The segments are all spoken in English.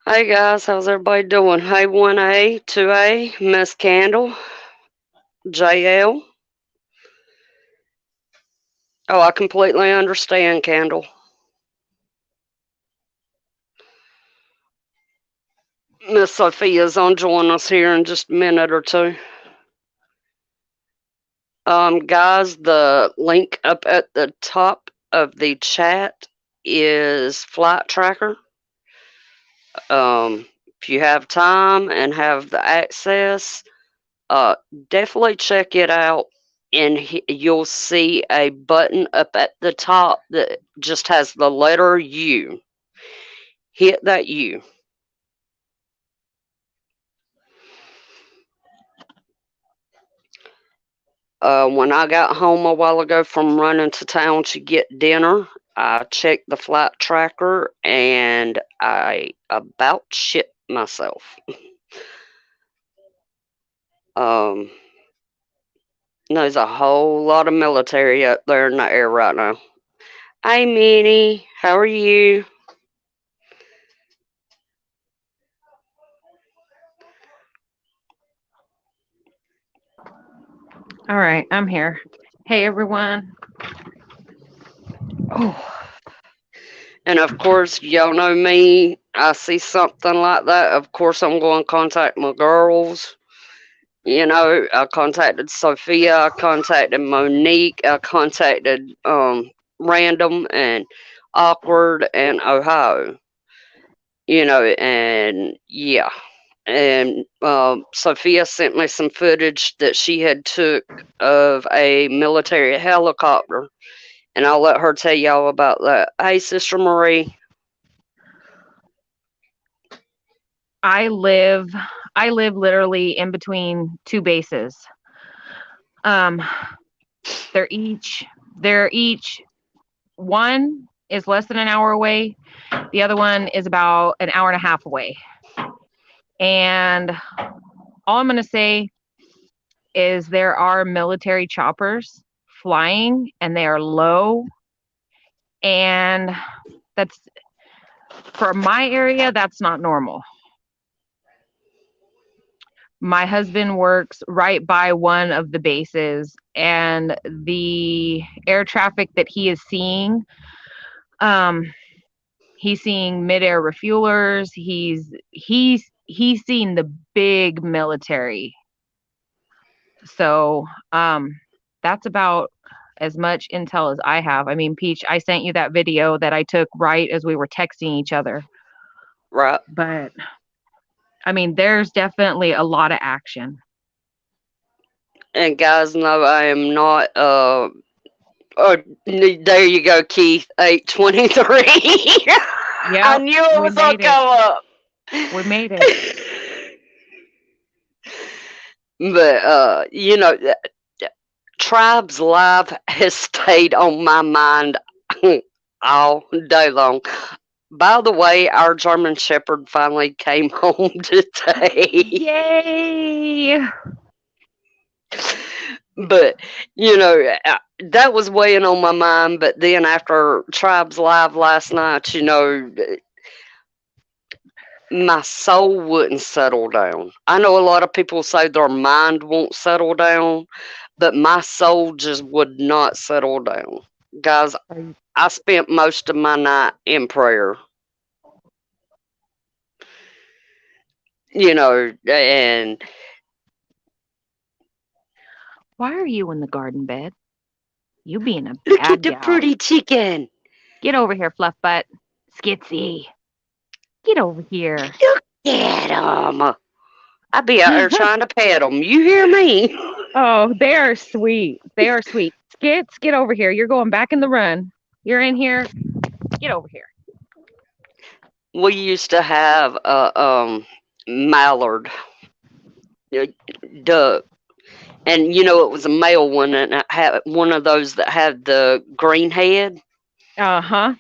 Hey guys, how's everybody doing? Hey 1A, 2A, Miss Candle, JL. Oh, I completely understand, Candle. Miss Sophia's on join us here in just a minute or two. Guys, the link up at the top of the chat is Flight Tracker. If you have time and have the access, uh, definitely check it out. And you'll see a button up at the top that just has the letter U. Hit that U. When I got home a while ago from running to town to get dinner, I checked the flight tracker and I about shit myself. um, there's a whole lot of military up there in the air right now. Hey, Minnie, how are you? All right, I'm here. Hey, everyone. Oh, and of course, y'all know me. I see something like that. Of course, I'm going to contact my girls. You know, I contacted Sophia, I contacted Monique, I contacted Random and Awkward and Ohio. You know, and yeah. And Sophia sent me some footage that she had took of a military helicopter, and I'll let her tell y'all about that. Hey, Sister Marie. I live I live literally in between two bases. Um they're each one is less than an hour away. The other one is about an hour and a half away. And all I'm going to say is there are military choppers flying and they are low, and that's for my area that's not normal. My husband works right by one of the bases, and the air traffic that he is seeing, um he's seeing midair refuelers, he's seeing the big military. So that's about as much intel as I have. I mean, Peach, I sent you that video that I took right as we were texting each other. Right. But I mean, there's definitely a lot of action. And guys know I am not oh, there you go, Keith. 823. I Yep, knew it we was gonna made it. come up. We made it. But you know, Tribes Live has stayed on my mind all day long. By the way, our German Shepherd finally came home today. Yay! But you know, that was weighing on my mind. But then after Tribes Live last night, you know, my soul wouldn't settle down. I know a lot of people say their mind won't settle down, but my soul just would not settle down. Guys, Are you, I spent most of my night in prayer, you know, and why are you in the garden bed? You being a look at bad the gal. pretty chicken. Get over here, fluff butt. Skitsy. Get over here. Look at them. I be out there trying to pet them. You hear me? Oh, they are sweet. They are sweet. Skits, get over here. You're going back in the run. You're in here. Get over here. We used to have a mallard duck, and you know it was a male one, and it had one of those that had the green head. Uh huh.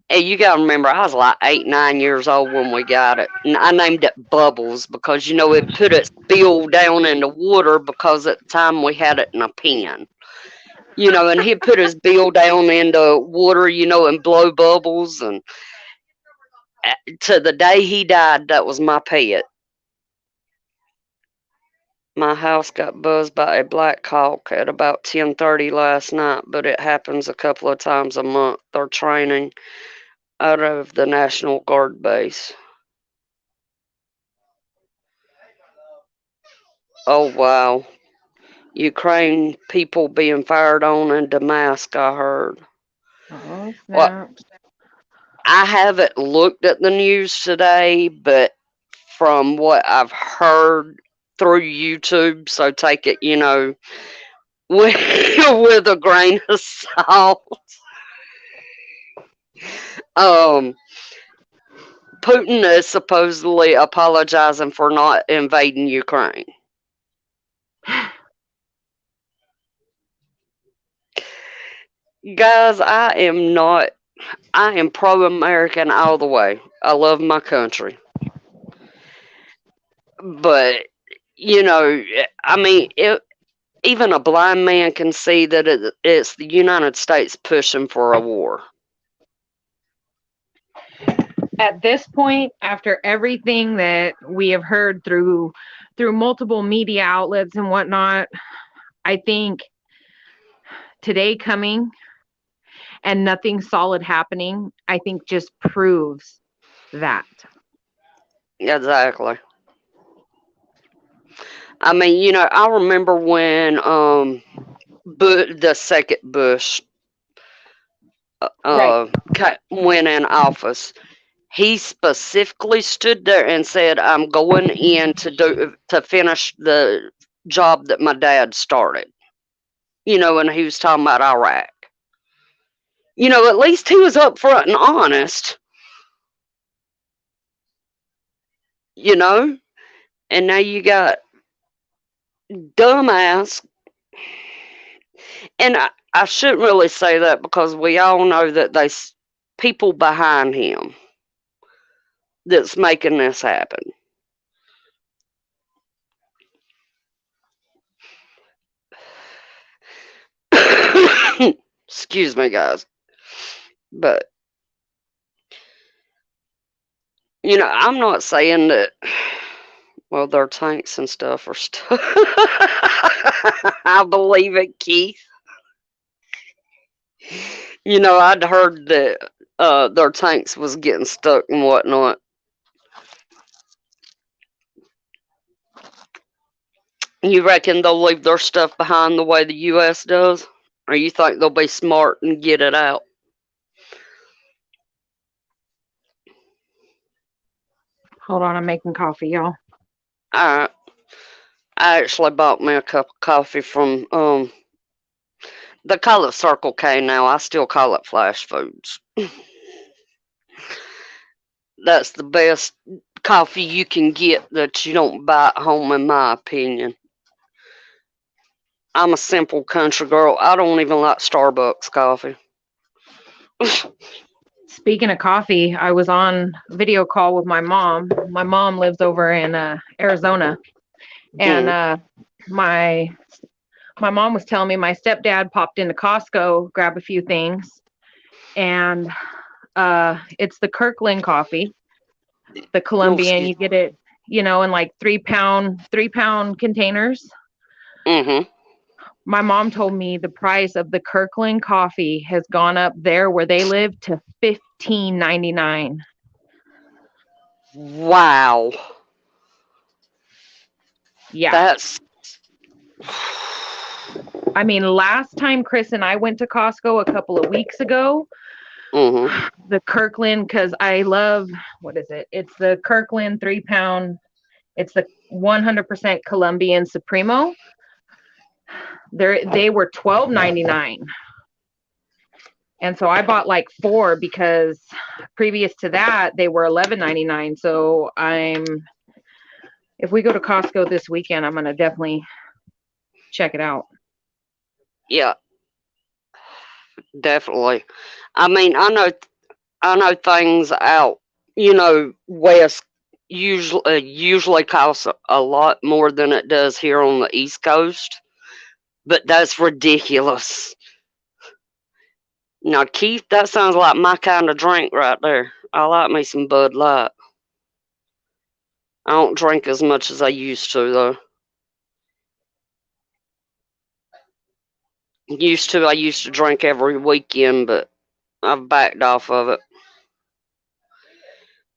And you gotta remember, I was like 8, 9 years old when we got it, and I named it Bubbles because you know it put its bill down in the water because at the time we had it in a pen. You know, and he'd put his bill down in the water, you know, and blow bubbles, and To the day he died, that was my pet. My house got buzzed by a black hawk at about 10:30 last night, but it happens a couple of times a month. They're training out of the National Guard base. Oh wow. Ukraine people being fired on in Damascus, I heard. Oh, Well, snap. I haven't looked at the news today, but from what I've heard through YouTube, so take it, with, with a grain of salt. Um, Putin is supposedly apologizing for not invading Ukraine. Guys, I am pro American all the way. I love my country. But, I mean, even a blind man can see that it's the United States pushing for a war. At this point, after everything that we have heard through multiple media outlets and whatnot, I think today coming and nothing solid happening, I think just proves that. Exactly. I mean, I remember when the second Bush Right. went in office. He specifically stood there and said, "I'm going in to finish the job that my dad started." And he was talking about Iraq. At least he was upfront and honest. You know, and now you got dumbass, and I shouldn't really say that because we all know that there's people behind him that's making this happen. Excuse me, guys. But, I'm not saying that, well, their tanks and stuff are stuck. I believe it, Keith. I'd heard that their tanks was getting stuck and whatnot. You reckon they'll leave their stuff behind the way the U.S. does? Or you think they'll be smart and get it out? Hold on, I'm making coffee, y'all. I actually bought me a cup of coffee from they call it Circle K now. I still call it Flash Foods. That's the best coffee you can get that you don't buy at home, in my opinion. I'm a simple country girl. I don't even like Starbucks coffee. Speaking of coffee, I was on video call with my mom. My mom lives over in Arizona, and my mom was telling me my stepdad popped into Costco, grab a few things, and it's the Kirkland coffee, the Colombian. You get it, in like 3-pound containers. Mm-hmm. My mom told me the price of the Kirkland coffee has gone up there where they live to $15.99. Wow. Yeah. That's. I mean, last time Chris and I went to Costco a couple of weeks ago, the Kirkland, because I love, what is it? It's the Kirkland 3-pound. It's the 100% Colombian Supremo. They were $12.99. And so I bought like 4 because previous to that they were $11.99. So if we go to Costco this weekend, I'm gonna definitely check it out. Yeah, definitely. I mean, I know things out, west usually costs a lot more than it does here on the East Coast, but that's ridiculous. Now, Keith, that sounds like my kind of drink right there. I like me some Bud Light. I don't drink as much as I used to, though. I used to drink every weekend, but I've backed off of it.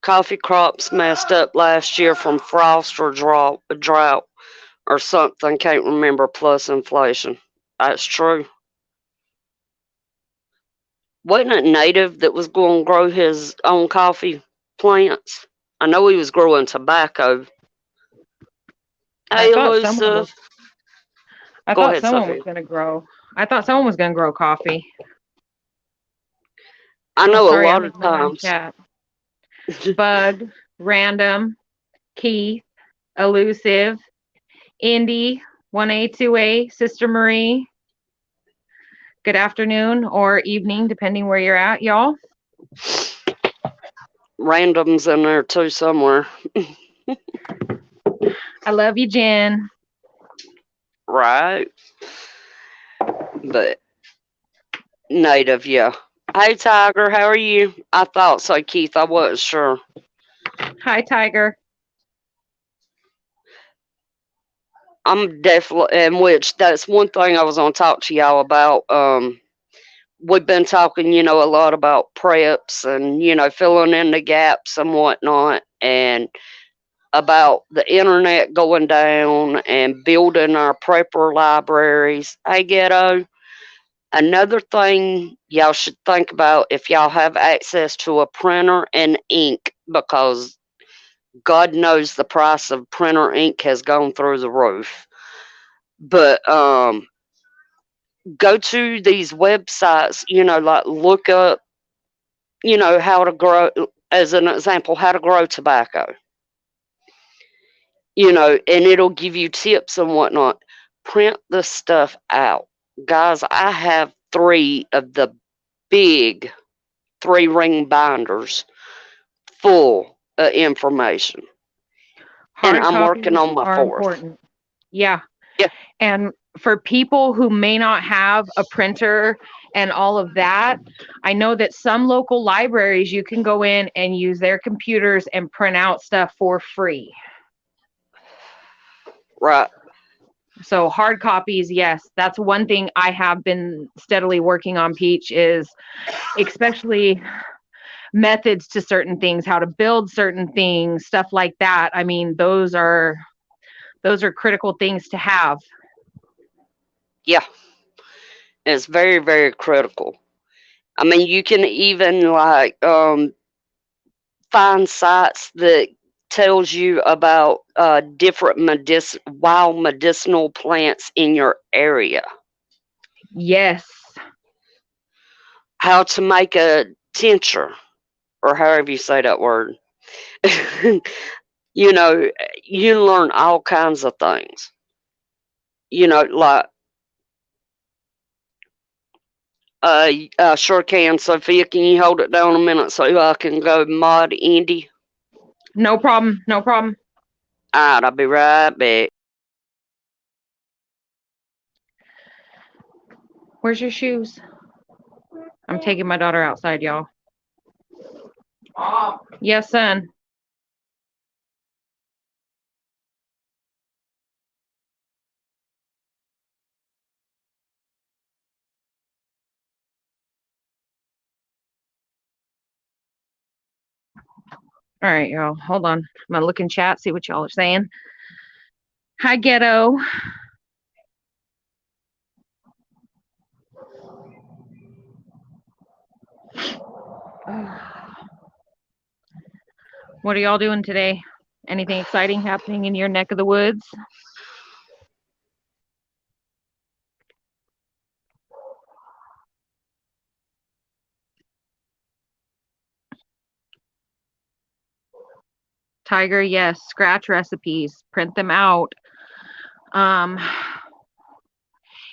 Coffee crops messed up last year from frost or drought or something. Can't remember. Plus inflation. That's true. Wasn't it Native that was going to grow his own coffee plants? I know he was growing tobacco. I Hey, thought someone Elusive. was. I Go thought ahead, someone was Sophie. going to grow. I thought someone was going to grow coffee. I Oh, know a sorry, lot I'm of ignoring times. chat. Bug, Random, Keith, Elusive, Indy, 1A, 2A, Sister Marie. Good afternoon or evening, depending where you're at, y'all. Randoms in there too somewhere. I love you, Jen. Right. But Native, yeah. Hey, Tiger, how are you? I thought so, Keith. I wasn't sure. Hi, Tiger. I'm definitely, in which that's one thing I was going to talk to y'all about. We've been talking, a lot about preps and, filling in the gaps and whatnot, and about the internet going down and building our prepper libraries. Hey, Ghetto. Another thing y'all should think about if y'all have access to a printer and ink, because God knows the price of printer ink has gone through the roof. But go to these websites, like look up, how to grow, as an example, how to grow tobacco, and it'll give you tips and whatnot. Print the stuff out. Guys, I have 3 of the big 3-ring binders full of information. And Hard I'm working copies on my are 4th. important. Yeah. Yeah. And for people who may not have a printer and all of that, I know that some local libraries you can go in and use their computers and print out stuff for free. Right. So hard copies, yes, that's one thing I have been steadily working on, Peach, is especially methods to certain things, how to build certain things, stuff like that. I mean, those are critical things to have. Yeah. It's very, very critical. I mean, you can even like find sites that tells you about different wild medicinal plants in your area. Yes. How to make a tincture, or however you say that word. you know, you learn all kinds of things. Like sure can. Sophia, can you hold it down a minute so I can go mod Indy? No problem. No problem. Alright, I'll be right back. Where's your shoes? I'm taking my daughter outside, y'all. Yes, son. All right, y'all. Hold on. I'm gonna look in chat, see what y'all are saying. Hi, Ghetto. What are y'all doing today? Anything exciting happening in your neck of the woods? Tiger, yes. Scratch recipes. Print them out.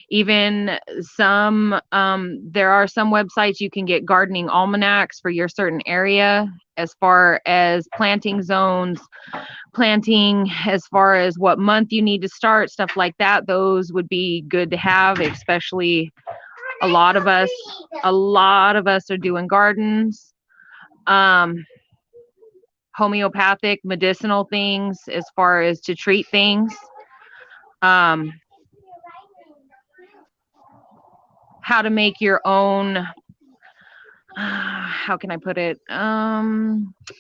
Even some, there are some websites you can get gardening almanacs for your certain area, as far as planting zones, planting, as far as what month you need to start, stuff like that. Those would be good to have, especially a lot of us are doing gardens. homeopathic medicinal things as far as to treat things. How to make your own, how can I put it?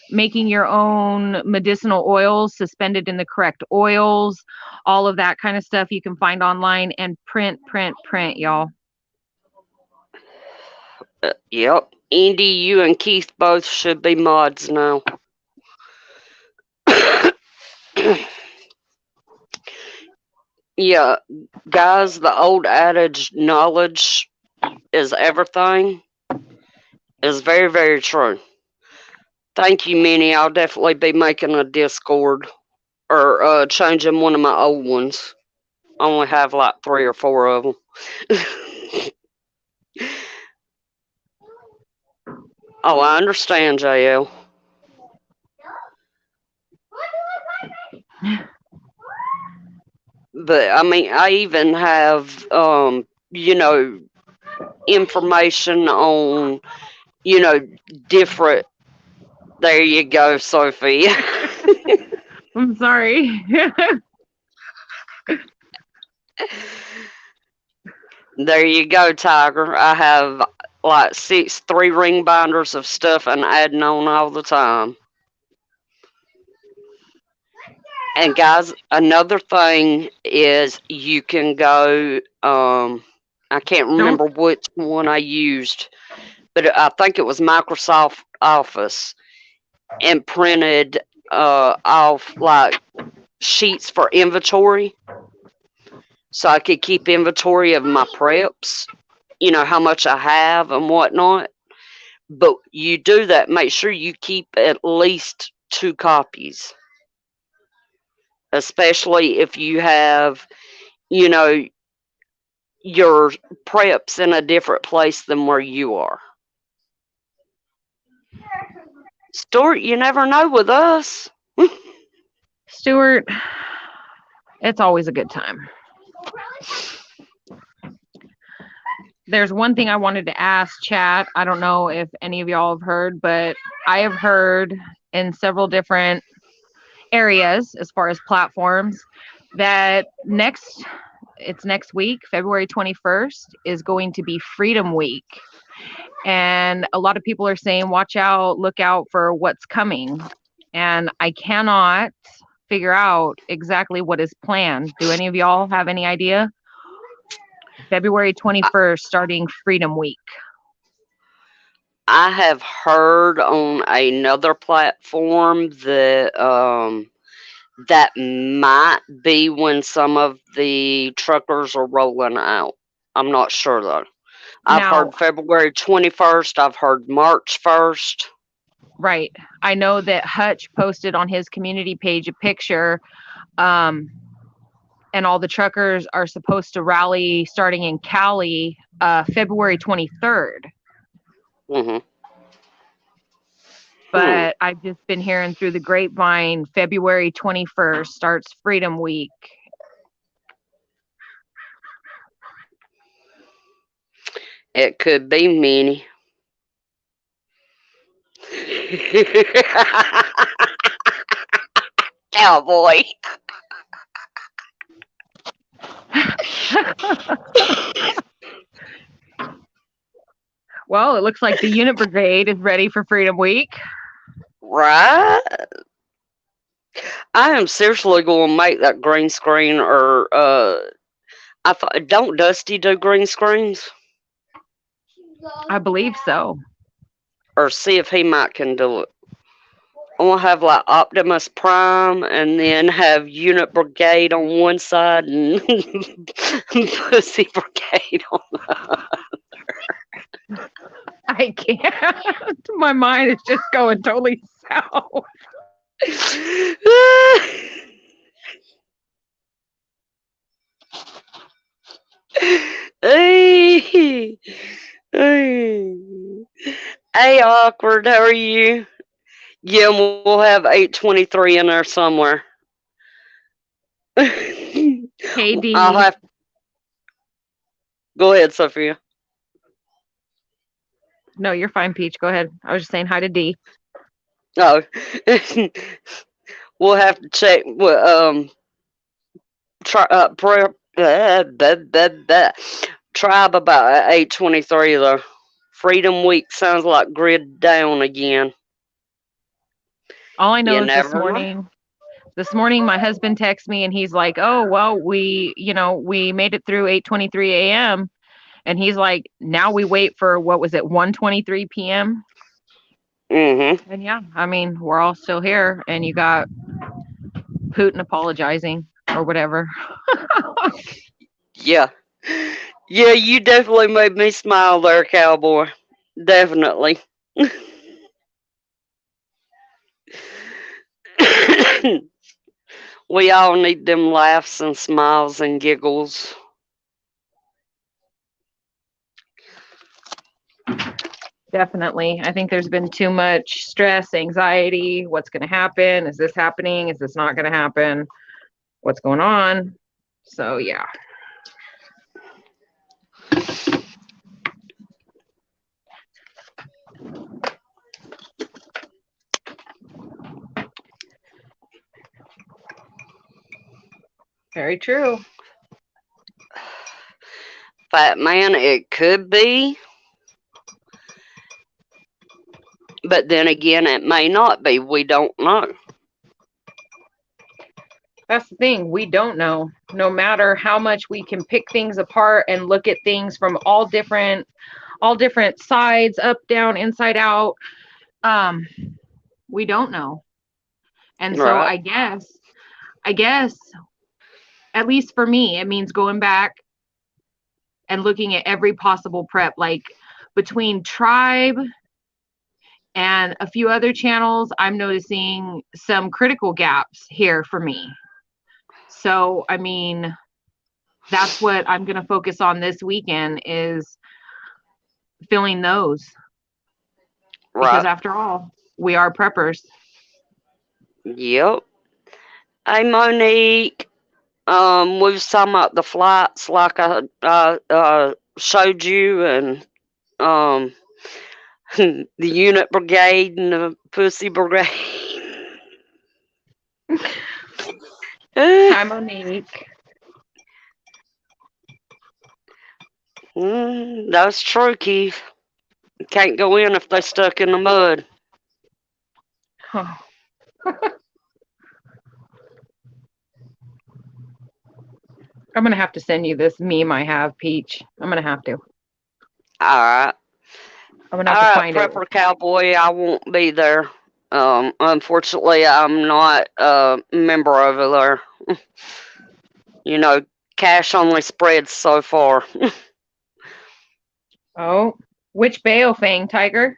Making your own medicinal oils, suspended in the correct oils, all of that kind of stuff you can find online, and print, y'all. Yep. Andy, you and Keith both should be mods now. Yeah, guys, the old adage, knowledge is everything, is very, very true. Thank you, Minnie. I'll definitely be making a Discord or changing one of my old ones. I only have like 3 or 4 of them. Oh, I understand, JL. But I mean, I even have, information on, different. There you go, Sophie. I'm sorry. There you go, Tiger. I have like 6 3-ring binders of stuff and adding on all the time. And guys, another thing is you can go. I can't remember which one I used, but I think it was Microsoft Office, and printed off like sheets for inventory, so I could keep inventory of my preps. You know how much I have and whatnot. But you do that, make sure you keep at least 2 copies. Especially if you have, your preps in a different place than where you are. Stuart, you never know with us. Stuart, it's always a good time. There's one thing I wanted to ask chat. I don't know if any of y'all have heard, but I have heard in several different areas as far as platforms that next week, February 21st, is going to be Freedom Week. And a lot of people are saying, watch out, look out for what's coming. And I cannot figure out exactly what is planned. Do any of y'all have any idea? February 21st, starting Freedom Week. I have heard on another platform that that might be when some of the truckers are rolling out. I'm not sure though. I've heard February 21st. I've heard March 1st. Right. I know that Hutch posted on his community page a picture, and all the truckers are supposed to rally starting in Cali February 23rd. Mm-hmm. But I've just been hearing through the grapevine, February 21st starts Freedom Week. It could be Minnie. Cowboy. Well, it looks like the unit brigade is ready for Freedom Week. Right? I am seriously going to make that green screen, or I thought, don't Dusty do green screens? I believe so. Or see if he might can do it. I want to have like Optimus Prime, and then have Unit Brigade on one side and Pussy Brigade on the other. I can't. My mind is just going totally south. Hey, Awkward, how are you? Yeah, we'll have 823 in there somewhere. Hey, D. Go ahead, Sophia. No, you're fine, Peach. Go ahead. I was just saying hi to D. Oh, we'll have to check with prayer, tribe about 8:23 though. Freedom Week sounds like grid down again. All I know You is never know. this morning my husband texted me and he's like, "Oh, well, we made it through 8:23 a.m." And he's like, "Now we wait for what was it, 1:23 p.m.?" Mm-hmm. And yeah, I mean, we're all still here and you got Putin apologizing or whatever. Yeah. Yeah, you definitely made me smile there, cowboy. Definitely. We all need them laughs and smiles and giggles. Definitely. I think there's been too much stress, anxiety. What's going to happen? Is this happening? Is this not going to happen? What's going on? So, yeah. Very true. Fat man, it could be, but then again, it may not be. We don't know. That's the thing. We don't know. No matter how much we can pick things apart and look at things from all different sides, up, down, inside out, um, we don't know. And so Right. I guess, at least for me, it means going back and looking at every possible prep, like between Tribe and a few other channels, I'm noticing some critical gaps here for me. So, I mean, that's what I'm going to focus on this weekend is filling those because Right. after all, we are preppers. Yep. Hey, Monique. We was talking about the flights like I showed you, and um, the unit brigade and the pussy brigade. Hi, Monique. That's true, Keith. Can't go in if they're stuck in the mud. Oh, I'm going to have to send you this meme I have, Peach. I'm going to have to. Alright. I'm going to have to Alright, find it. Prepper Cowboy, I won't be there. Unfortunately, I'm not a member over there. You know, cash only spreads so far. Oh, which Baofeng, Tiger?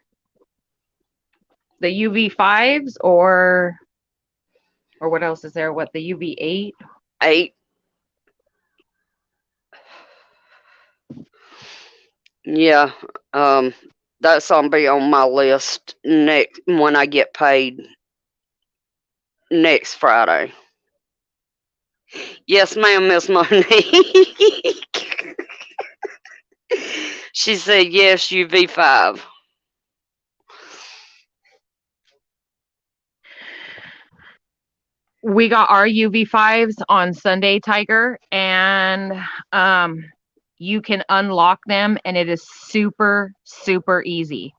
The UV5s or what else is there? What, the UV8? 8. Yeah, that's gonna be on my list next when I get paid next Friday. Yes, ma'am, Miss Monique. She said yes, UV5. We got our UV5s on Sunday, Tiger, and you can unlock them, and it is super, super easy.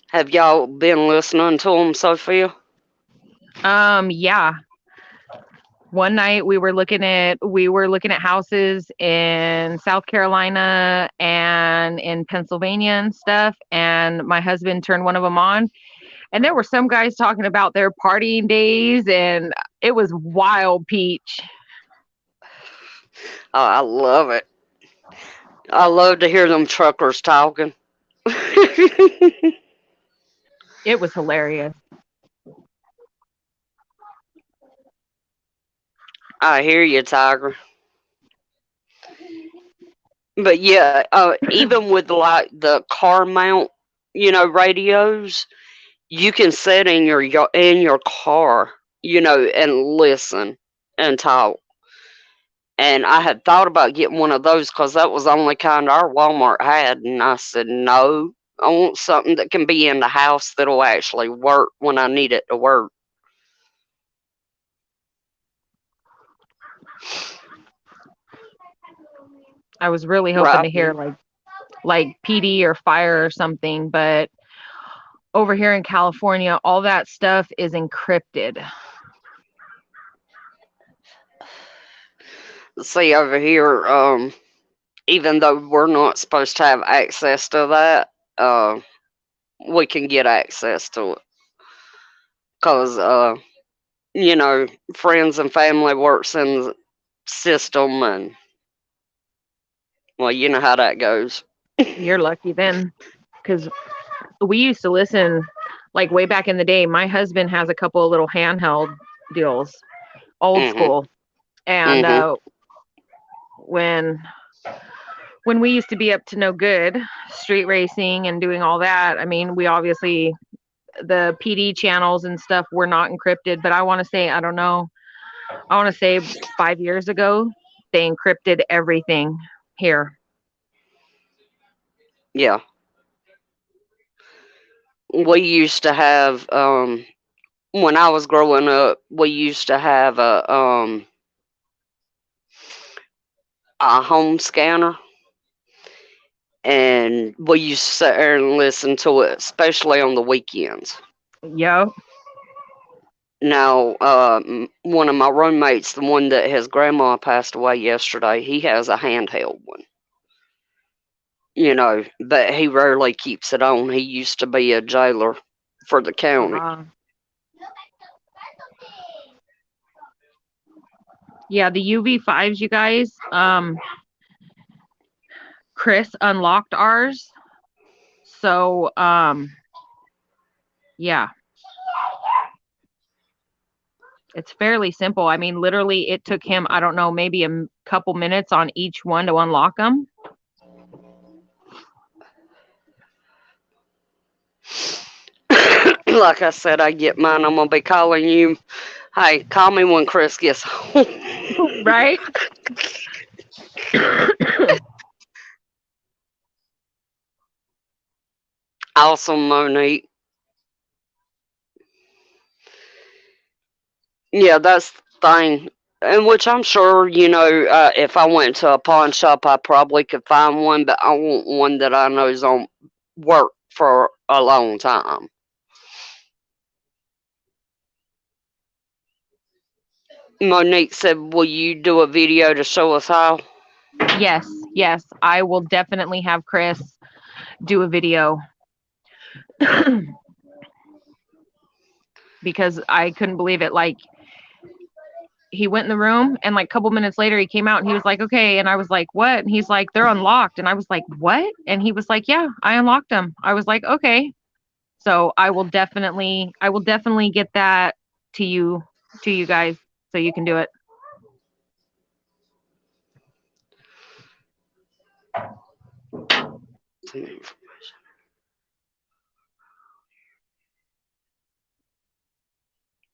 Have y'all been listening to them, Sophia? Yeah. One night we were looking at houses in South Carolina and in Pennsylvania and stuff, and my husband turned one of them on, and there were some guys talking about their partying days, and it was wild, Peach. Oh, I love it. I love to hear them truckers talking. It was hilarious. I hear you, Tiger. But yeah, even with like the car mount, radios, you can sit in your car, and listen and talk. And I had thought about getting one of those because that was the only kind our Walmart had, and I said no. I want something that can be in the house that'll actually work when I need it to work. I was really hoping Right. to hear like PD or fire or something, but over here in California, all that stuff is encrypted. See, over here, even though we're not supposed to have access to that, we can get access to it. Because, you know, friends and family works in the system, and, well, you know how that goes. You're lucky then, because we used to listen like way back in the day. My husband has a couple of little handheld deals, old Hmm. school, and Hmm. when we used to be up to no good street racing and doing all that, I mean, we obviously, the PD channels and stuff were not encrypted, but I want to say, I don't know, I want to say 5 years ago they encrypted everything here. Yeah. We used to have, when I was growing up, we used to have a home scanner, and we used to sit there and listen to it, especially on the weekends. Yep. Now, one of my roommates, the one that his grandma passed away yesterday, he has a handheld one. You know, but he rarely keeps it on. He used to be a jailer for the county. Yeah, the UV5s, you guys. Chris unlocked ours. So, yeah, it's fairly simple. I mean, literally, it took him, I don't know, maybe a couple minutes on each one to unlock them. Like I said, I get mine. I'm gonna be calling you. Hey, call me when Chris gets home. Right? Awesome, Monique. Yeah, that's the thing. And which I'm sure, you know, if I went to a pawn shop, I probably could find one, but I want one that I know is on work for a long time. Monique said, "Will you do a video to show us how?" Yes, yes. I will definitely have Chris do a video because I couldn't believe it. Like, he went in the room and like a couple minutes later he came out and he was like, okay. And I was like, what? And he's like, they're unlocked. And I was like, what? And he was like, yeah, I unlocked them. I was like, okay. So I will definitely get that to you guys so you can do it.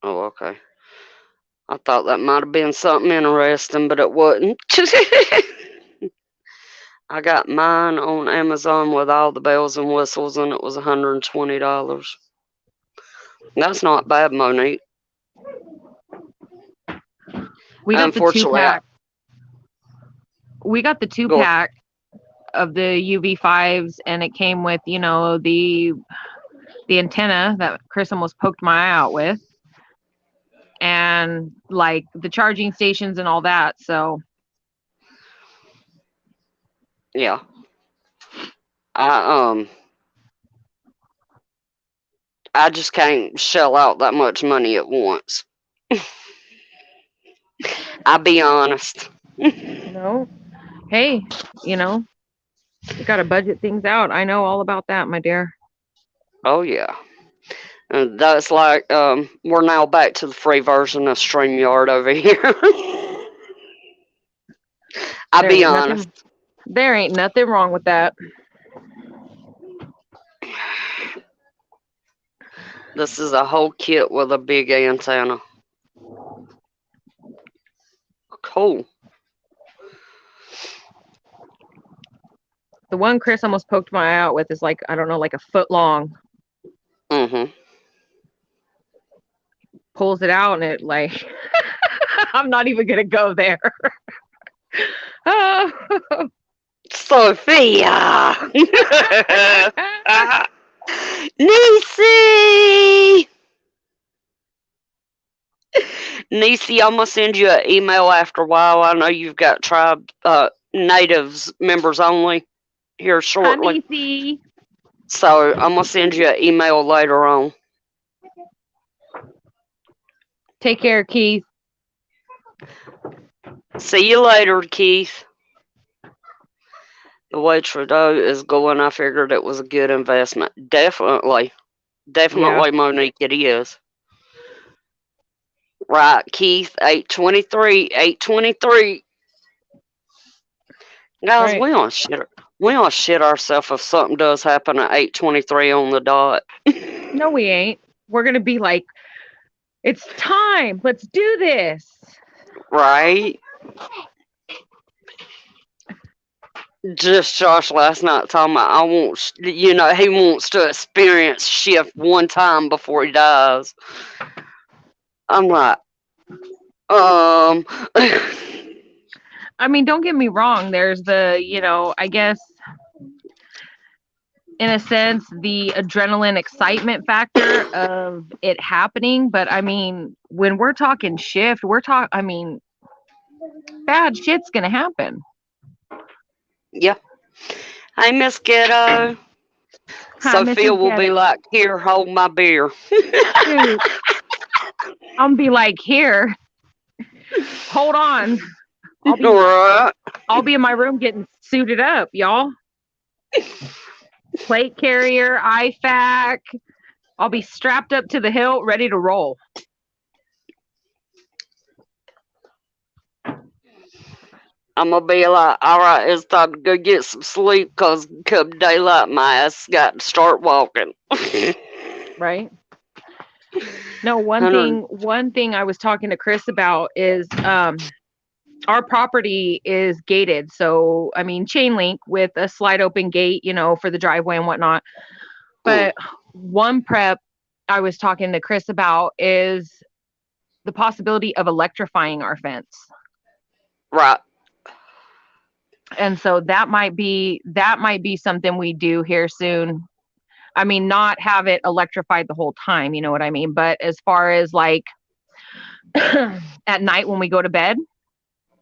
Oh, okay. I thought that might have been something interesting, but it wasn't. I got mine on Amazon with all the bells and whistles, and it was $120. That's not bad, Monique. We got the two Unfortunately, pack. We got the two go. pack of the UV5s and it came with, you know, the antenna that Chris almost poked my eye out with and like the charging stations and all that. So Yeah. I I just can't shell out that much money at once. I'll be honest. no, hey, you know, you got to budget things out. I know all about that, my dear. Oh yeah. And that's like we're now back to the free version of StreamYard over here. I'll There be ain't honest. nothing. There ain't nothing wrong with that. This is a whole kit with a big antenna. Cool. The one Chris almost poked my eye out with is like, I don't know, like a foot long. Mm-hmm. Pulls it out and it like, I'm not even gonna go there. Oh. Sophia! Niecy! Niecy, I'm gonna send you an email after a while. I know you've got tribe natives members only here Hi, shortly. Niecy. So I'm gonna send you an email later on. Take care, Keith. See you later, Keith. The way Trudeau is going, I figured it was a good investment. Definitely. Definitely, Monique, it is. Right, Keith, 823, 823. Guys, Right. we don't shit ourselves if something does happen at 823 on the dot. No, we ain't. We're gonna be like, it's time. Let's do this. Right? Just Josh last night talking about he wants to experience shift one time before he dies. I'm like, I mean, don't get me wrong. There's I guess in a sense, the adrenaline excitement factor of it happening. But I mean, when we're talking shift, bad shit's gonna happen. yeah. Hey, Miss Ghetto. Hi, Sophia Mrs. will be Ghetto. like, here, hold my beer. Dude, I'm be like, here, hold on. I'll be in my room getting suited up, y'all. Plate carrier, IFAC. I'll be strapped up to the hilt, ready to roll. I'm going to be like, all right, it's time to go get some sleep because come daylight, my ass got to start walking. Right? No, one thing I was talking to Chris about is our property is gated. So, I mean, chain link with a slide open gate, for the driveway and whatnot. But one prep I was talking to Chris about is the possibility of electrifying our fence. Right. And so that might be something we do here soon. I mean, not have it electrified the whole time, you know what I mean? But as far as like at night when we go to bed,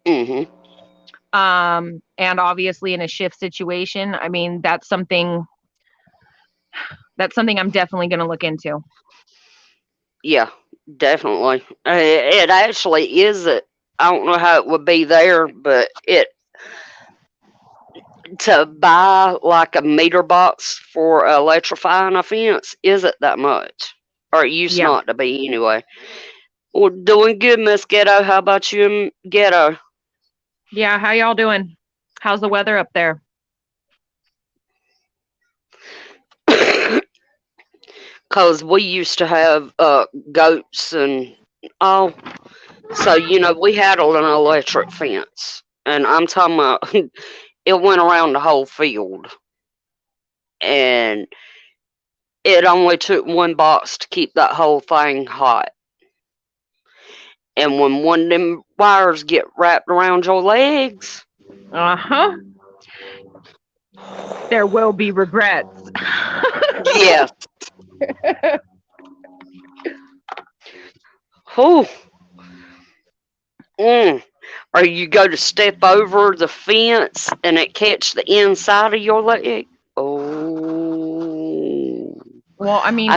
Mm-hmm. And obviously in a shift situation, I mean, that's something I'm definitely going to look into. Yeah, definitely. It actually is. I don't know how it would be there, but to buy like a meter box for electrifying a fence isn't that much, or it used not to be anyway. Well, doing good, Miss Ghetto. How about you, Ghetto? Yeah, how y'all doing? How's the weather up there? Because we used to have goats and all. So, we had an electric fence. And I'm talking about it went around the whole field. And it only took one box to keep that whole thing hot. And when one of them wires get wrapped around your legs, there will be regrets. yes. Whew. Or you go to step over the fence and it catch the inside of your leg. Oh. Well, I mean,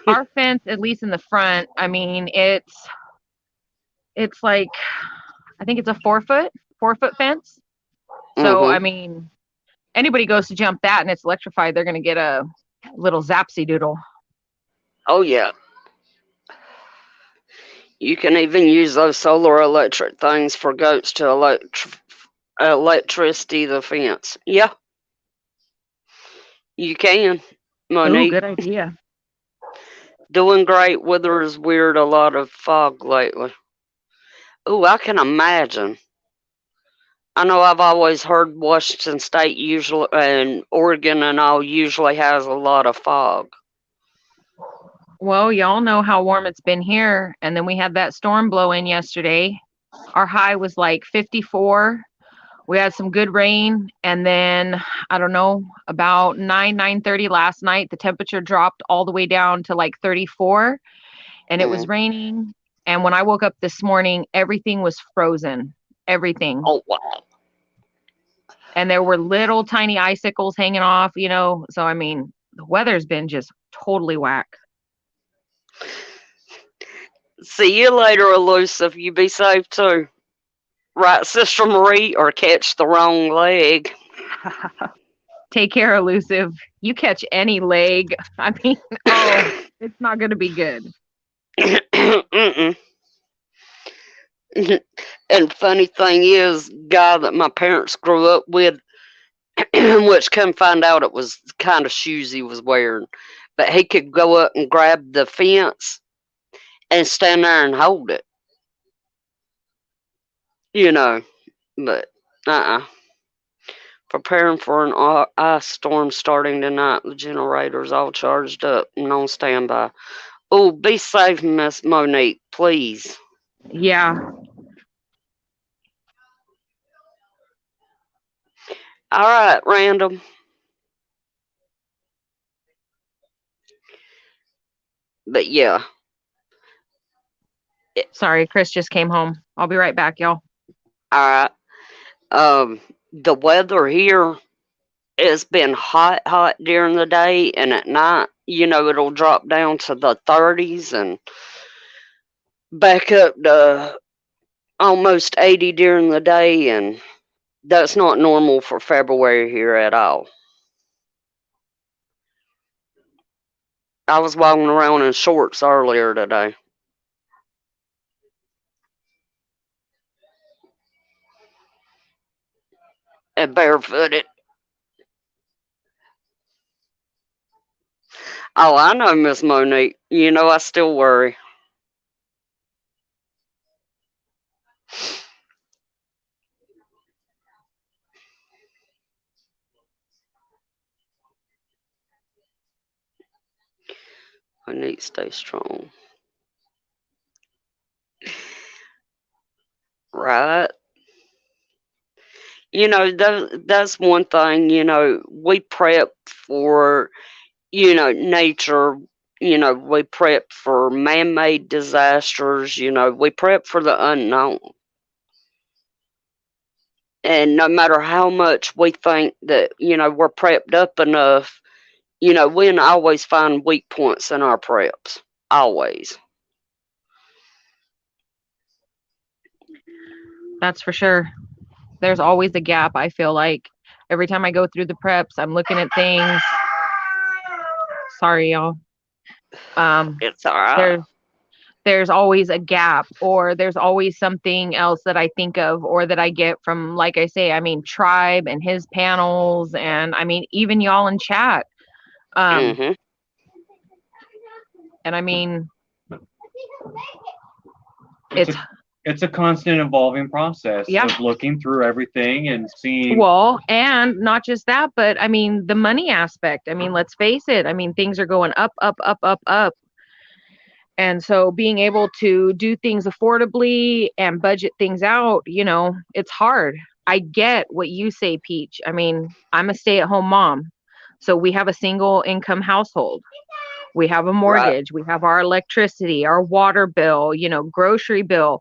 our fence, at least in the front, I mean, it's like, I think it's a 4-foot fence. So, I mean, anybody goes to jump that and it's electrified, they're going to get a little zapsy doodle. Oh, yeah. You can even use those solar electric things for goats to electricity the fence. Yeah. You can, Monique. Ooh, good idea. Doing great. Weather is weird. A lot of fog lately. Ooh, I can imagine. I know I've always heard Washington State usually and Oregon and all usually has a lot of fog. Well, y'all know how warm it's been here. And then we had that storm blow in yesterday. Our high was like 54. We had some good rain. And then, I don't know, about 9:30 last night, the temperature dropped all the way down to like 34. And it was Mm. raining. And when I woke up this morning, everything was frozen. Everything. Oh, wow. And there were little tiny icicles hanging off, you know. So, I mean, the weather's been just totally whack. See you later, Elusive. You be safe too. Right, Sister Marie, or catch the wrong leg. Take care, Elusive. You catch any leg. I mean, oh, it's not going to be good. Mm-mm. And funny thing is, guy that my parents grew up with, which come find out it was the kind of shoes he was wearing, but he could go up and grab the fence and stand there and hold it, you know. But preparing for an ice storm starting tonight. The generators all charged up and on standby. Oh, be safe, Miss Monique, please. Yeah. All right, Random. But yeah, Sorry, Chris just came home. I'll be right back, y'all. all right. The weather here has been hot during the day, and at night, it'll drop down to the 30s and back up to almost 80 during the day, and that's not normal for February here at all. I was walking around in shorts earlier today. And barefooted. Oh, I know, Miss Monique. I still worry. I need to stay strong. Right? That's one thing, we prep for, nature, we prep for man made disasters, we prep for the unknown. And no matter how much we think that, we're prepped up enough, we can always find weak points in our preps. Always. That's for sure. There's always a gap, I feel like. Every time I go through the preps, I'm looking at things. Sorry, y'all. It's all right. There's always a gap, or there's always something else that I think of or that I get from, like I say, I mean, Tribe and his panels, and I mean, even y'all in chat. Mm-hmm. And I mean, it's a constant evolving process of looking through everything and seeing. Well, and not just that, but I mean, the money aspect. I mean, let's face it. I mean, things are going up, up, up, up, up. And so being able to do things affordably and budget things out, it's hard. I get what you say, Peach. I mean, I'm a stay-at-home mom. So we have a single income household. We have a mortgage. Right. We have our electricity, our water bill, grocery bill.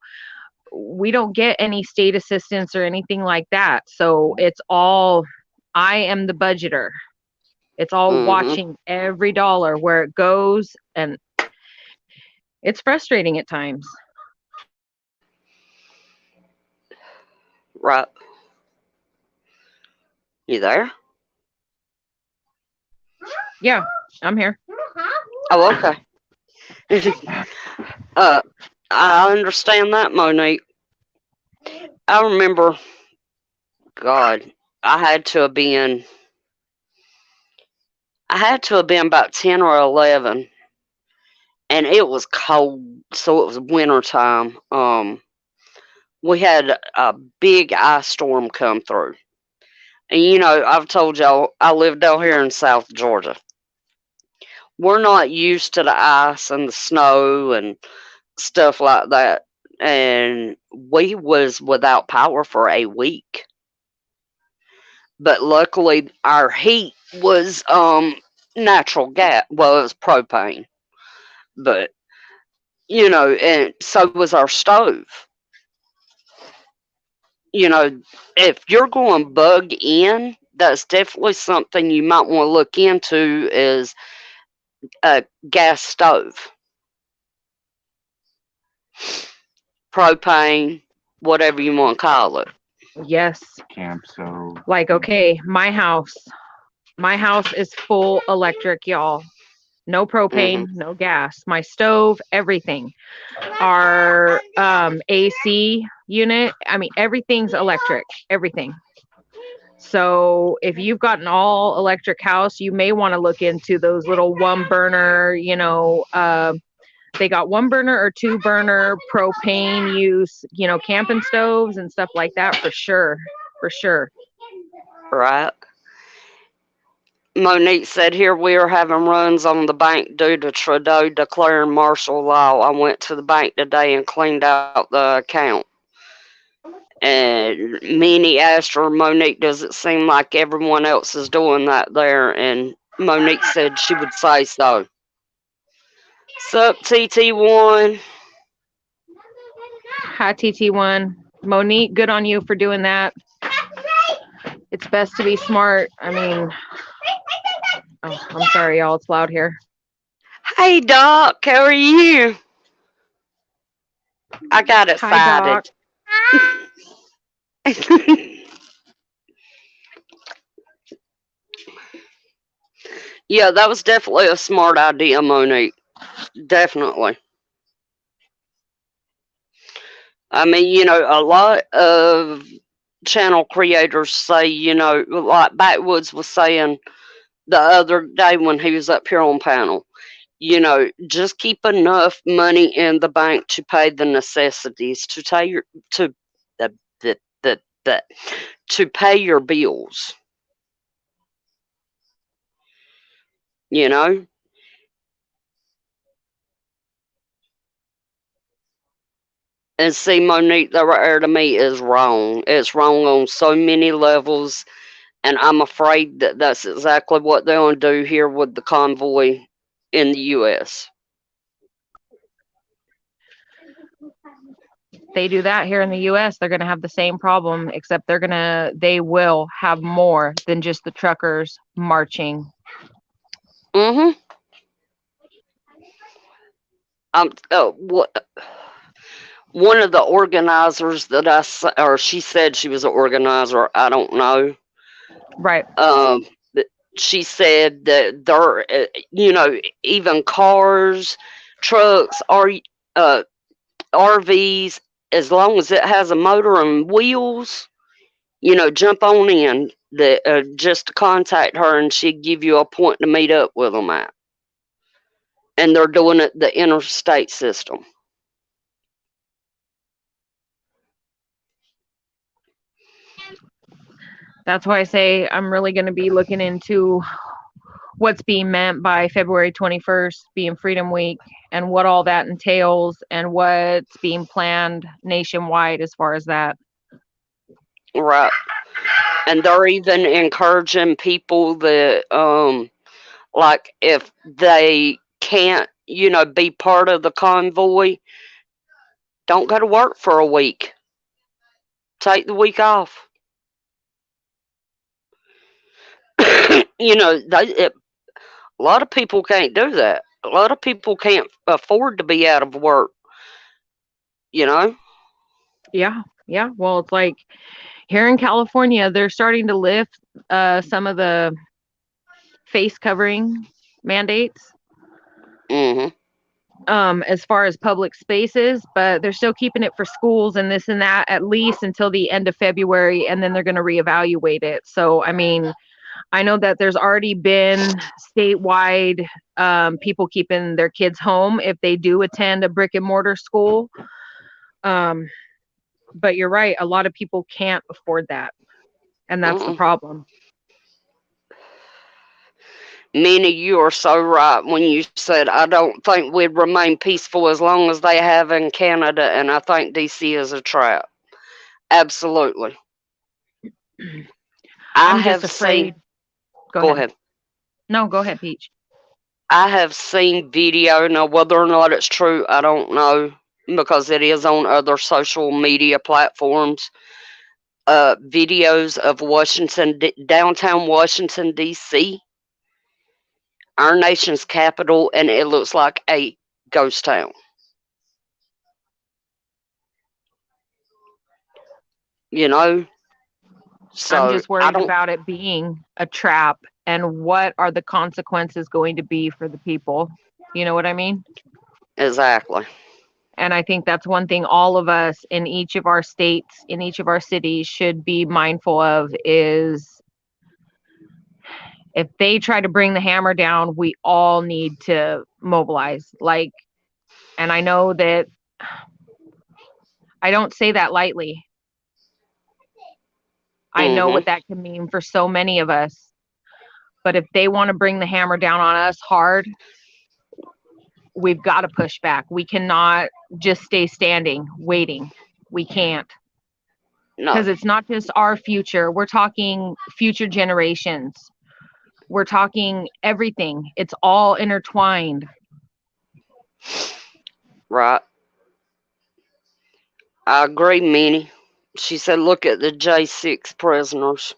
We don't get any state assistance or anything like that. So it's all, I am the budgeter. It's all watching every dollar where it goes, and it's frustrating at times. Right. You there? Yeah, I'm here. Oh, okay. I understand that, Monique. I remember, God, I had to have been about 10 or 11, and it was cold, so it was winter time. we had a big ice storm come through. And I've told y'all I live down here in South Georgia. We're not used to the ice and the snow and stuff like that. And we was without power for a week. But luckily our heat was natural gas. Well, it was propane. But and so was our stove. If you're going bug in, that's definitely something you might want to look into is a gas stove, propane, whatever you want to call it. Yes. Camp stove. Like, okay, my house is full electric, y'all. No propane, no gas. My stove, everything. Our AC unit, I mean, everything's electric, everything. So if you've got an all electric house, you may want to look into those little one burner, they got 1 burner or 2 burner propane use, camping stoves and stuff like that for sure. For sure. Right. Monique said, here we are having runs on the bank due to Trudeau declaring martial law. I went to the bank today and cleaned out the account. And Minnie asked her, Monique, does it seem like everyone else is doing that there? And Monique said she would say so. Sup, TT1? Hi, TT1. Monique, good on you for doing that. It's best to be smart. I mean, oh, I'm sorry, y'all. It's loud here. Hey, Doc. How are you? I got excited. Yeah, that was definitely a smart idea, Monique. Definitely. I mean, a lot of channel creators say, like Backwoods was saying the other day when he was up here on panel, just keep enough money in the bank to pay the necessities, to pay your to pay your bills. And see, Monique, that right there to me is wrong. It's wrong on so many levels, and I'm afraid that that's exactly what they're going to do here with the convoy in the U.S. They do that here in the U.S., they're going to have the same problem, except they will have more than just the truckers marching. Mm-hmm. One of the organizers she said she was an organizer. I don't know. Right. She said that there, even cars, trucks, RVs, as long as it has a motor and wheels, jump on in. Just to contact her, and she'd give you a point to meet up with them at. And they're doing it the interstate system. That's why I say I'm really going to be looking into what's being meant by February 21st being Freedom Week and what all that entails and what's being planned nationwide as far as that. Right. And they're even encouraging people that, like, if they can't, be part of the convoy, don't go to work for a week. Take the week off. A lot of people can't do that. A lot of people can't afford to be out of work. Yeah. Well, it's like here in California, they're starting to lift some of the face covering mandates. Mm-hmm. As far as public spaces, but they're still keeping it for schools and this and that at least until the end of February, and then they're going to reevaluate it. So, I mean, I know that there's already been statewide people keeping their kids home if they do attend a brick and mortar school. But you're right. A lot of people can't afford that. And that's the problem. Minnie, you are so right when you said, I don't think we'd remain peaceful as long as they have in Canada, and I think DC is a trap. Absolutely. I'm just afraid. Go ahead. No, go ahead, Peach. I have seen video. Now, whether or not it's true, I don't know, because it is on other social media platforms. Videos of downtown Washington, D.C., our nation's capital, and it looks like a ghost town. You know? So I'm just worried about it being a trap, and what are the consequences going to be for the people? You know what I mean? Exactly. And I think that's one thing all of us in each of our states, in each of our cities should be mindful of is if they try to bring the hammer down, we all need to mobilize. Like, and I know that I don't say that lightly. I know what that can mean for so many of us. But if they want to bring the hammer down on us hard, we've got to push back. We cannot just stay standing, waiting. We can't. Because it's not just our future. We're talking future generations. We're talking everything. It's all intertwined. Right. I agree, Minnie. She said, look at the J6 prisoners.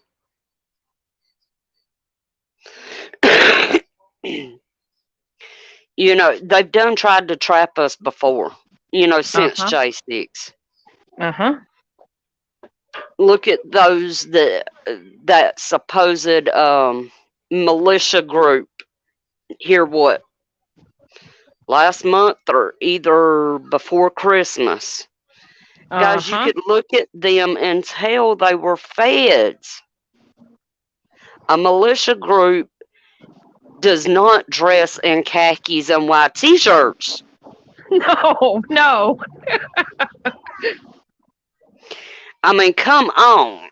You know, they've tried to trap us before, since J6. Look at those that supposed militia group here, what, last month or either before Christmas. Guys, you could look at them and tell they were feds. A militia group does not dress in khakis and white t-shirts. No. I mean, come on.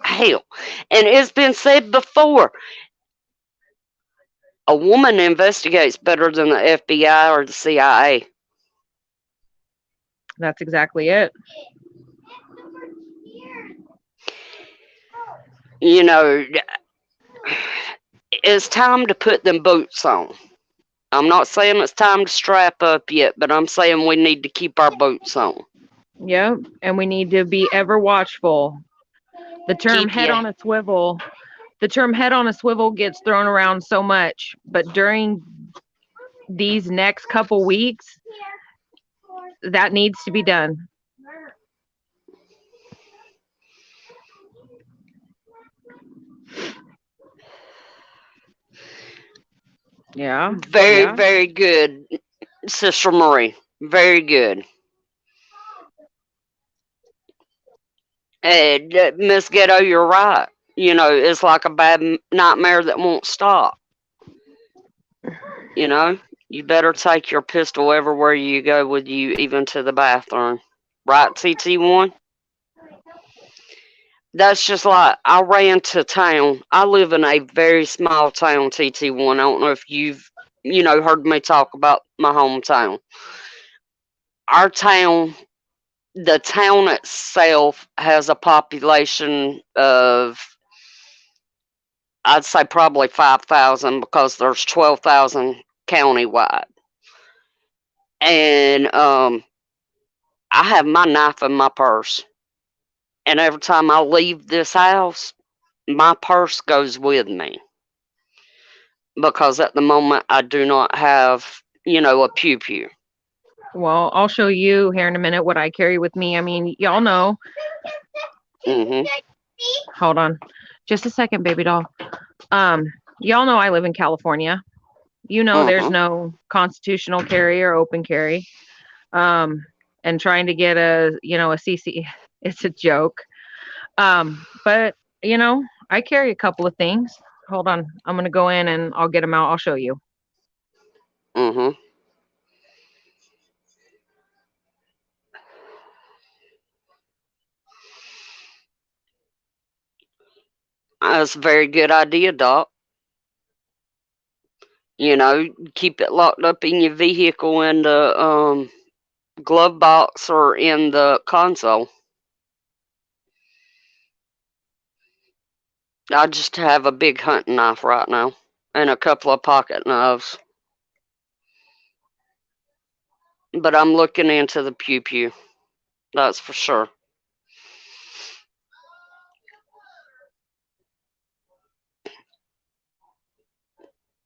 Hell. And it's been said before, a woman investigates better than the FBI or the CIA. That's exactly it. It's time to put them boots on. I'm not saying it's time to strap up yet, but I'm saying we need to keep our boots on. Yeah, and we need to be ever watchful. The term head on a swivel gets thrown around so much, but during these next couple weeks, that needs to be done. Yeah. Very good, Sister Marie. Very good. And Miss Ghetto, you're right. It's like a bad nightmare that won't stop. You better take your pistol everywhere you go with you, even to the bathroom. Right, TT1? That's just like, I ran to town. I live in a very small town, TT1. I don't know if you've, heard me talk about my hometown. Our town, the town itself has a population of, I'd say probably 5,000 because there's 12,000 countywide. And I have my knife in my purse. And every time I leave this house, my purse goes with me. Because at the moment, I do not have, a pew-pew. Well, I'll show you here in a minute what I carry with me. I mean, y'all know. Hold on. Just a second, baby doll. Y'all know I live in California. There's no constitutional carry or open carry. And trying to get a CC, it's a joke. But I carry a couple of things. Hold on. I'm going to go in and I'll get them out. I'll show you. That's a very good idea, Doc. You know, keep it locked up in your vehicle in the glove box or in the console. I just have a big hunting knife right now and a couple of pocket knives. But I'm looking into the pew pew. That's for sure.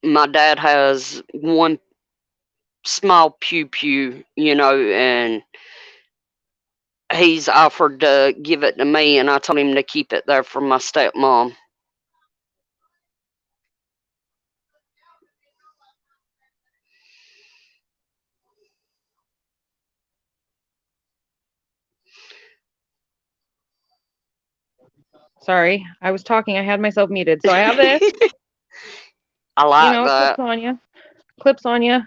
My dad has one small pew pew, you know, and he's offered to give it to me, and I told him to keep it there for my stepmom. Sorry, I was talking. I had myself muted. So I have this. I like You know, it that. clips on you. Clips on you.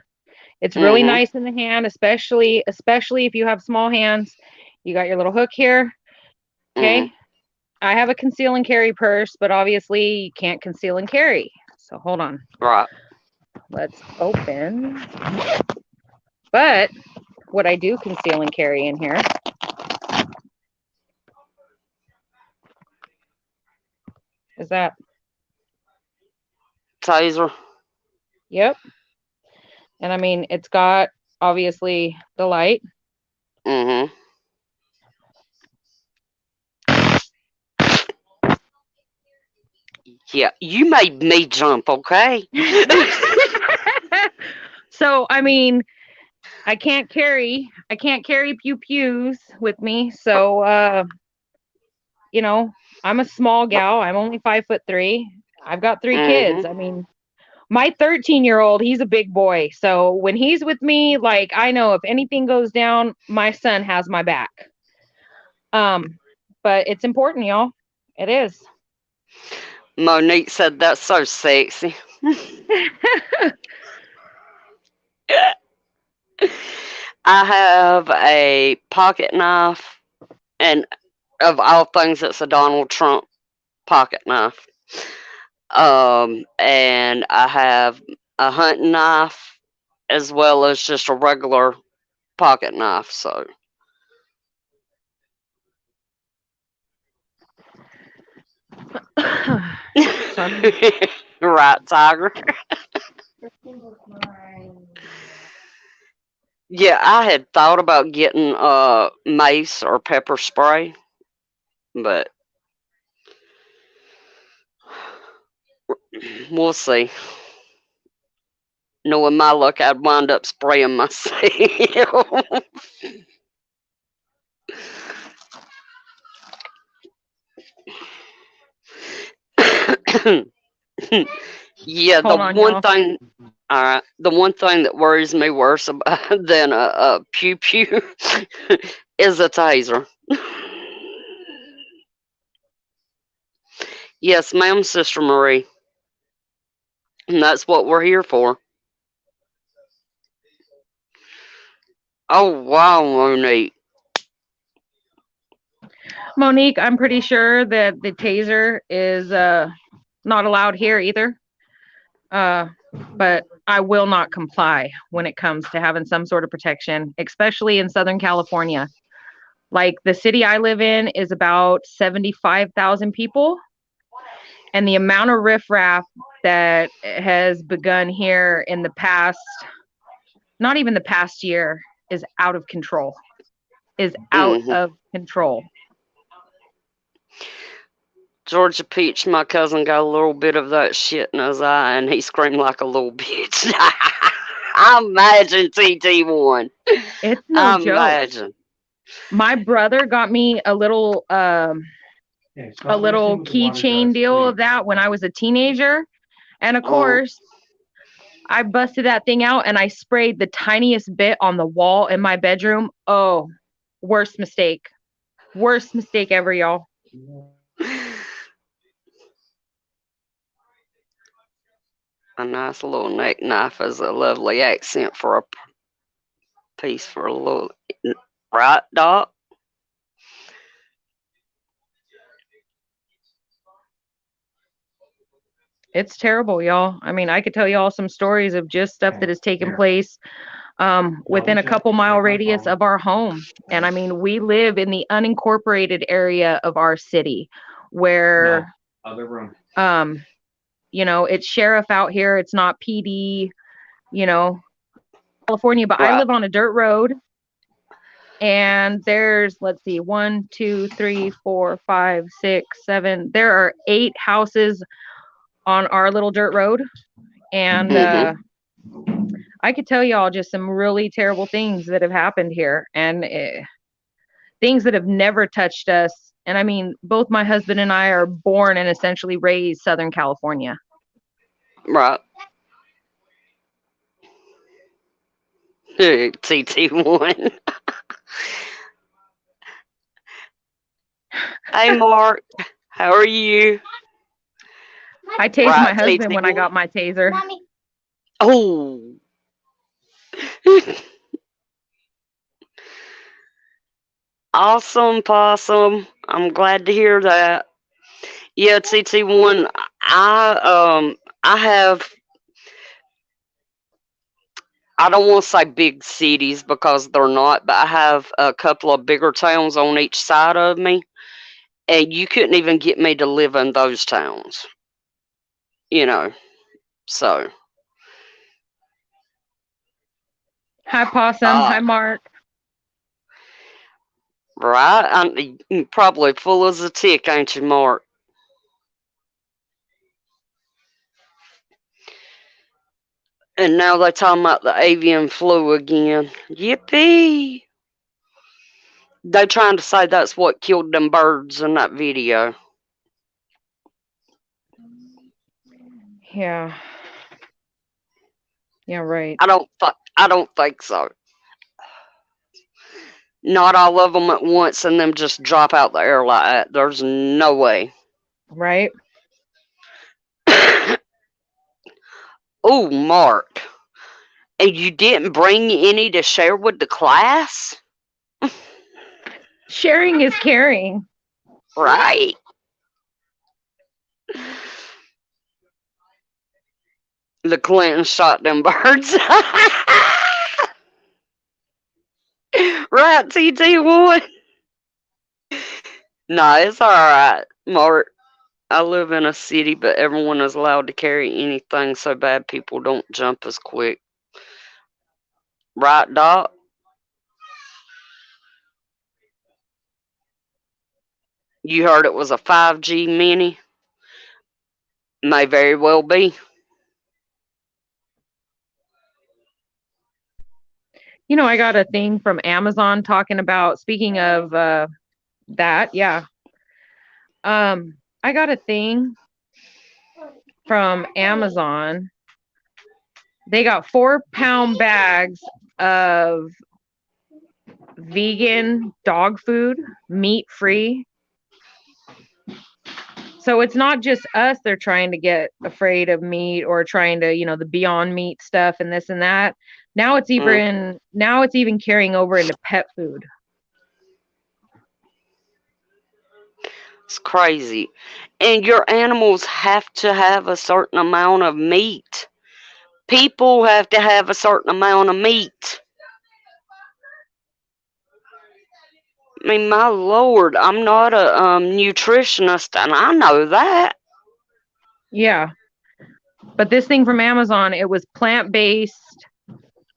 It's really nice in the hand, especially if you have small hands. You got your little hook here. Okay. I have a conceal and carry purse, but obviously you can't conceal and carry. So hold on. Right. Let's open. But what I do conceal and carry in here is that Taser. Yep. And I mean, it's got obviously the light. Yeah, you made me jump, okay? So, I mean, I can't carry pew pews with me. So, you know, I'm a small gal. I'm only 5'3". I've got 3 kids. I mean, my 13-year-old, he's a big boy. So when he's with me, like, I know if anything goes down, my son has my back. But it's important, y'all. It is. Monique said that's so sexy. I have a pocket knife, and of all things, it's a Donald Trump pocket knife. And I have a hunting knife as well as just a regular pocket knife. So, right, Tiger. Yeah, I had thought about getting mace or pepper spray, but we'll see. Knowing my luck, I'd wind up spraying myself. Yeah, Hold on, y'all. the one thing that worries me worse than a pew pew is a taser. Yes, ma'am, Sister Marie. And that's what we're here for. Oh, wow, Monique. Monique, I'm pretty sure that the taser is not allowed here either. But I will not comply when it comes to having some sort of protection, especially in Southern California. Like the city I live in is about 75,000 people. And the amount of riffraff that has begun here in the past, not even the past year, is out of control. Of control. Georgia Peach, my cousin, got a little bit of that shit in his eye, and he screamed like a little bitch. I imagine TT1. It's no joke. Imagine. My brother got me a little keychain deal of that when I was a teenager, and of course, I busted that thing out and I sprayed the tiniest bit on the wall in my bedroom. Oh, worst mistake ever, y'all. A nice little neck knife is a lovely accent for a piece for a little, right, Doc? It's terrible, y'all. I mean, I could tell y'all some stories of just stuff that has taken place within a couple mile radius of our home. And I mean, we live in the unincorporated area of our city where, other room. It's sheriff out here. It's not PD, you know, California, but I Right. live on a dirt road. And there's, let's see, 1, 2, 3, 4, 5, 6, 7. There are 8 houses on our little dirt road. And I could tell y'all just some really terrible things that have happened here, and things that have never touched us. And I mean, both my husband and I are born and essentially raised Southern California. Right. TT1. Hey, Mark. How are you? I tased Right, my husband when I TT1. got my taser. Oh. Awesome, Possum. I'm glad to hear that. Yeah, TT1. I have. I don't want to say big cities because they're not, but I have a couple of bigger towns on each side of me, and you couldn't even get me to live in those towns. You know, so. Hi, Possum. Hi, Mark. Right? I'm probably full as a tick, ain't you, Mark? And now they're talking about the avian flu again. Yippee! They trying to say that's what killed them birds in that video. Yeah. Yeah, right. I don't think so. Not all of them at once and them just drop out the air like that. There's no way. Right? Oh, Mark. And you didn't bring any to share with the class? Sharing is caring. Right. The Clintons shot them birds. Right, TT1. No, it's alright, Mark. I live in a city, but everyone is allowed to carry anything so bad people don't jump as quick. Right, Doc? You heard it was a 5G mini? May very well be. I got a thing from Amazon talking about, speaking of that, yeah. I got a thing from Amazon. They got 4-pound bags of vegan dog food, meat free. So it's not just us they're trying to get afraid of meat or trying to, the Beyond Meat stuff and this and that. Now it's even carrying over into pet food. It's crazy. And your animals have to have a certain amount of meat. People have to have a certain amount of meat. I mean, my lord, I'm not a nutritionist, and I know that. Yeah. But this thing from Amazon, it was plant-based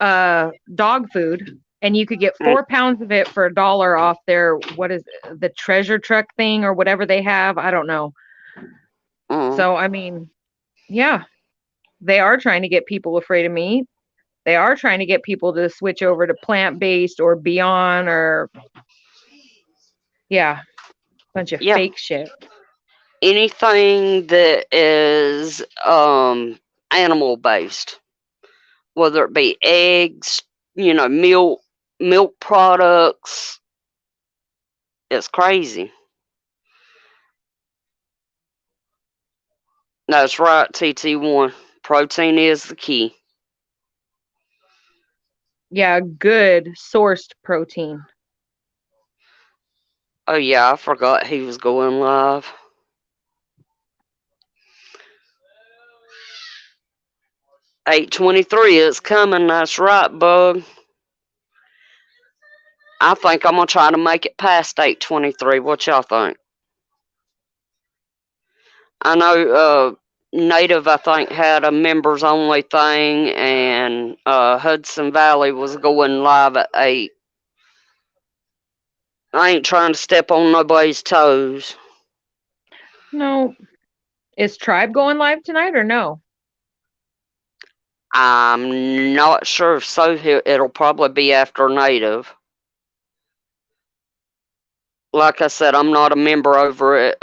dog food, and you could get 4 pounds of it for $1 off their, what is it, the treasure truck thing or whatever they have. I don't know. So, I mean, yeah, they are trying to get people afraid of meat. They are trying to get people to switch over to plant-based or Beyond or, yeah, bunch of fake shit. Anything that is animal based, whether it be eggs, milk products, it's crazy. That's right, TT1. Protein is the key. Yeah, good sourced protein. Oh yeah, I forgot he was going live. 8:23 is coming. That's right, Bug. I think I'm gonna try to make it past 8:23. What y'all think? I know Native, I think, had a members only thing, and Hudson Valley was going live at 8. I ain't trying to step on nobody's toes. No. Is Tribe going live tonight or no? I'm not sure if so. It'll probably be after Native. Like I said, I'm not a member over at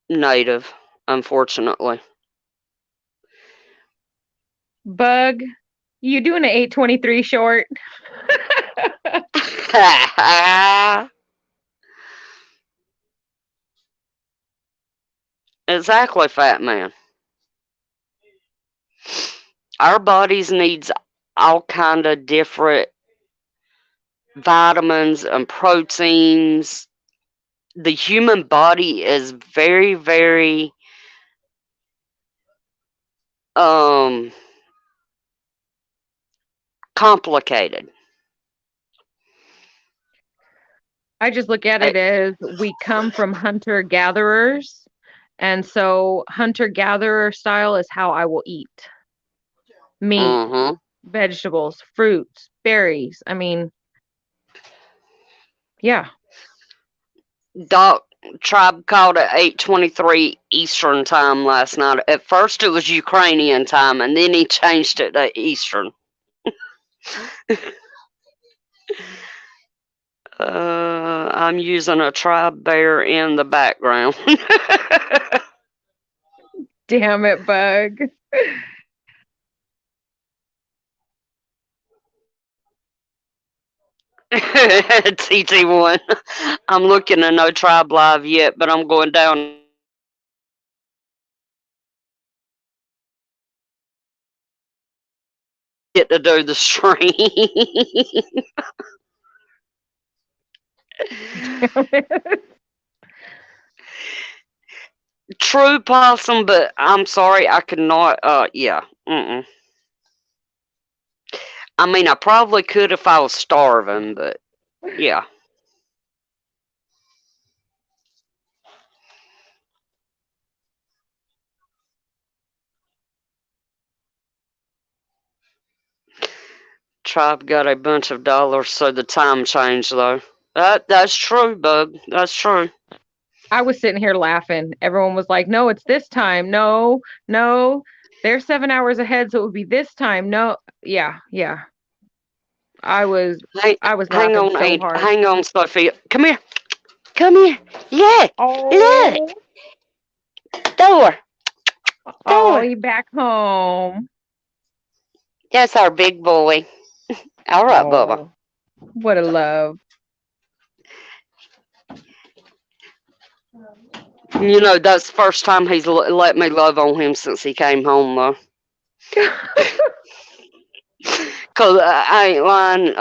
Native, unfortunately. Bug, you doing an 8:23 short? Exactly, Fat Man. Our bodies needs all kind of different vitamins and proteins. The human body is very, very complicated. I just look at it as we come from hunter-gatherers, and so hunter-gatherer style is how I will eat. Meat, vegetables, fruits, berries. I mean, yeah. Doc Tribe called at 8:23 Eastern time last night. At first it was Ukrainian time, and then he changed it to Eastern. I'm using a Tribe bear in the background. Damn it, Bug. TT1. I'm looking at no Tribe live yet, but I'm going down. Get to do the stream. True, Possum, but I'm sorry, I could not. Yeah. I mean, I probably could if I was starving, but yeah. Tribe got a bunch of dollars, so the time changed, though. That's true, Bug. That's true. I was sitting here laughing. Everyone was like, no, it's this time. No, no. They're 7 hours ahead, so it would be this time. No. Yeah. I was hang laughing on, so hard. Hang on, Sophia. Come here. Come here. Look. Oh. Look. Door. Oh, he back home. That's our big boy. All right, Bubba. What a love. You know, that's the first time he's let me love on him since he came home, though. Because I ain't lying,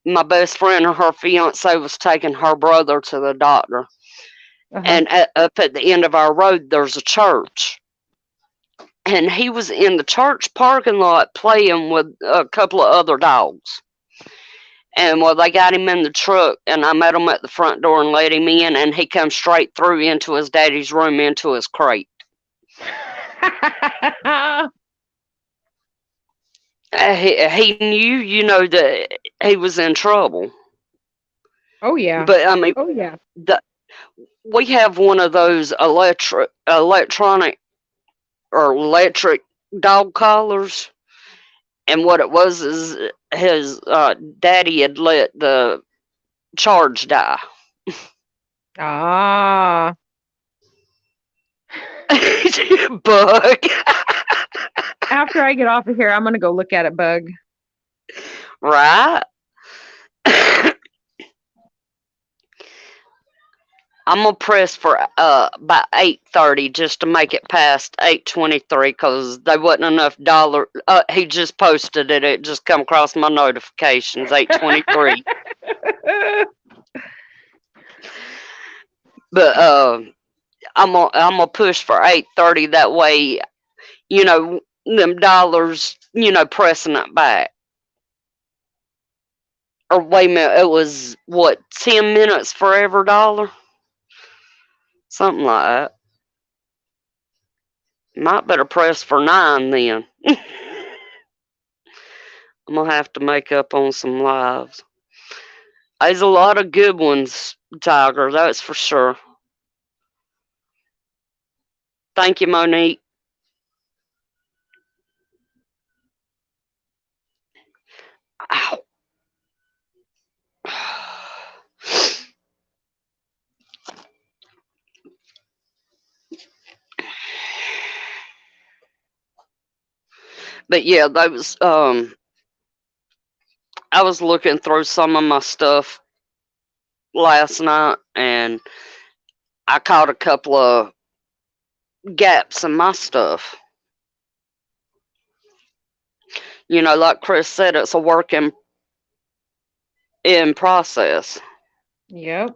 my best friend and her fiance was taking her brother to the doctor. And up at the end of our road, there's a church. And he was in the church parking lot playing with a couple of other dogs. And well, they got him in the truck, and I met him at the front door and let him in, and he come straight through into his daddy's room, into his crate. He knew, you know, that he was in trouble. Oh yeah. But I mean, we have one of those electric dog collars, and what it was is his daddy had let the charge die. Ah. Bug. After I get off of here, I'm gonna go look at it, Bug. Right? I'm gonna press for about 8:30 just to make it past 8:23 because there wasn't enough dollar. He just posted it. It just come across my notifications. 8:23. But I'm gonna push for 8:30. That way, you know, them dollars, pressing it back. Or wait a minute, it was what, 10 minutes for every dollar? Something like that. Might better press for 9 then. I'm gonna have to make up on some lives. There's a lot of good ones, Tiger, that's for sure. Thank you, Monique. Ow. But yeah, those I was looking through some of my stuff last night and I caught a couple of gaps in my stuff. Like Chris said, it's a work in process. Yep.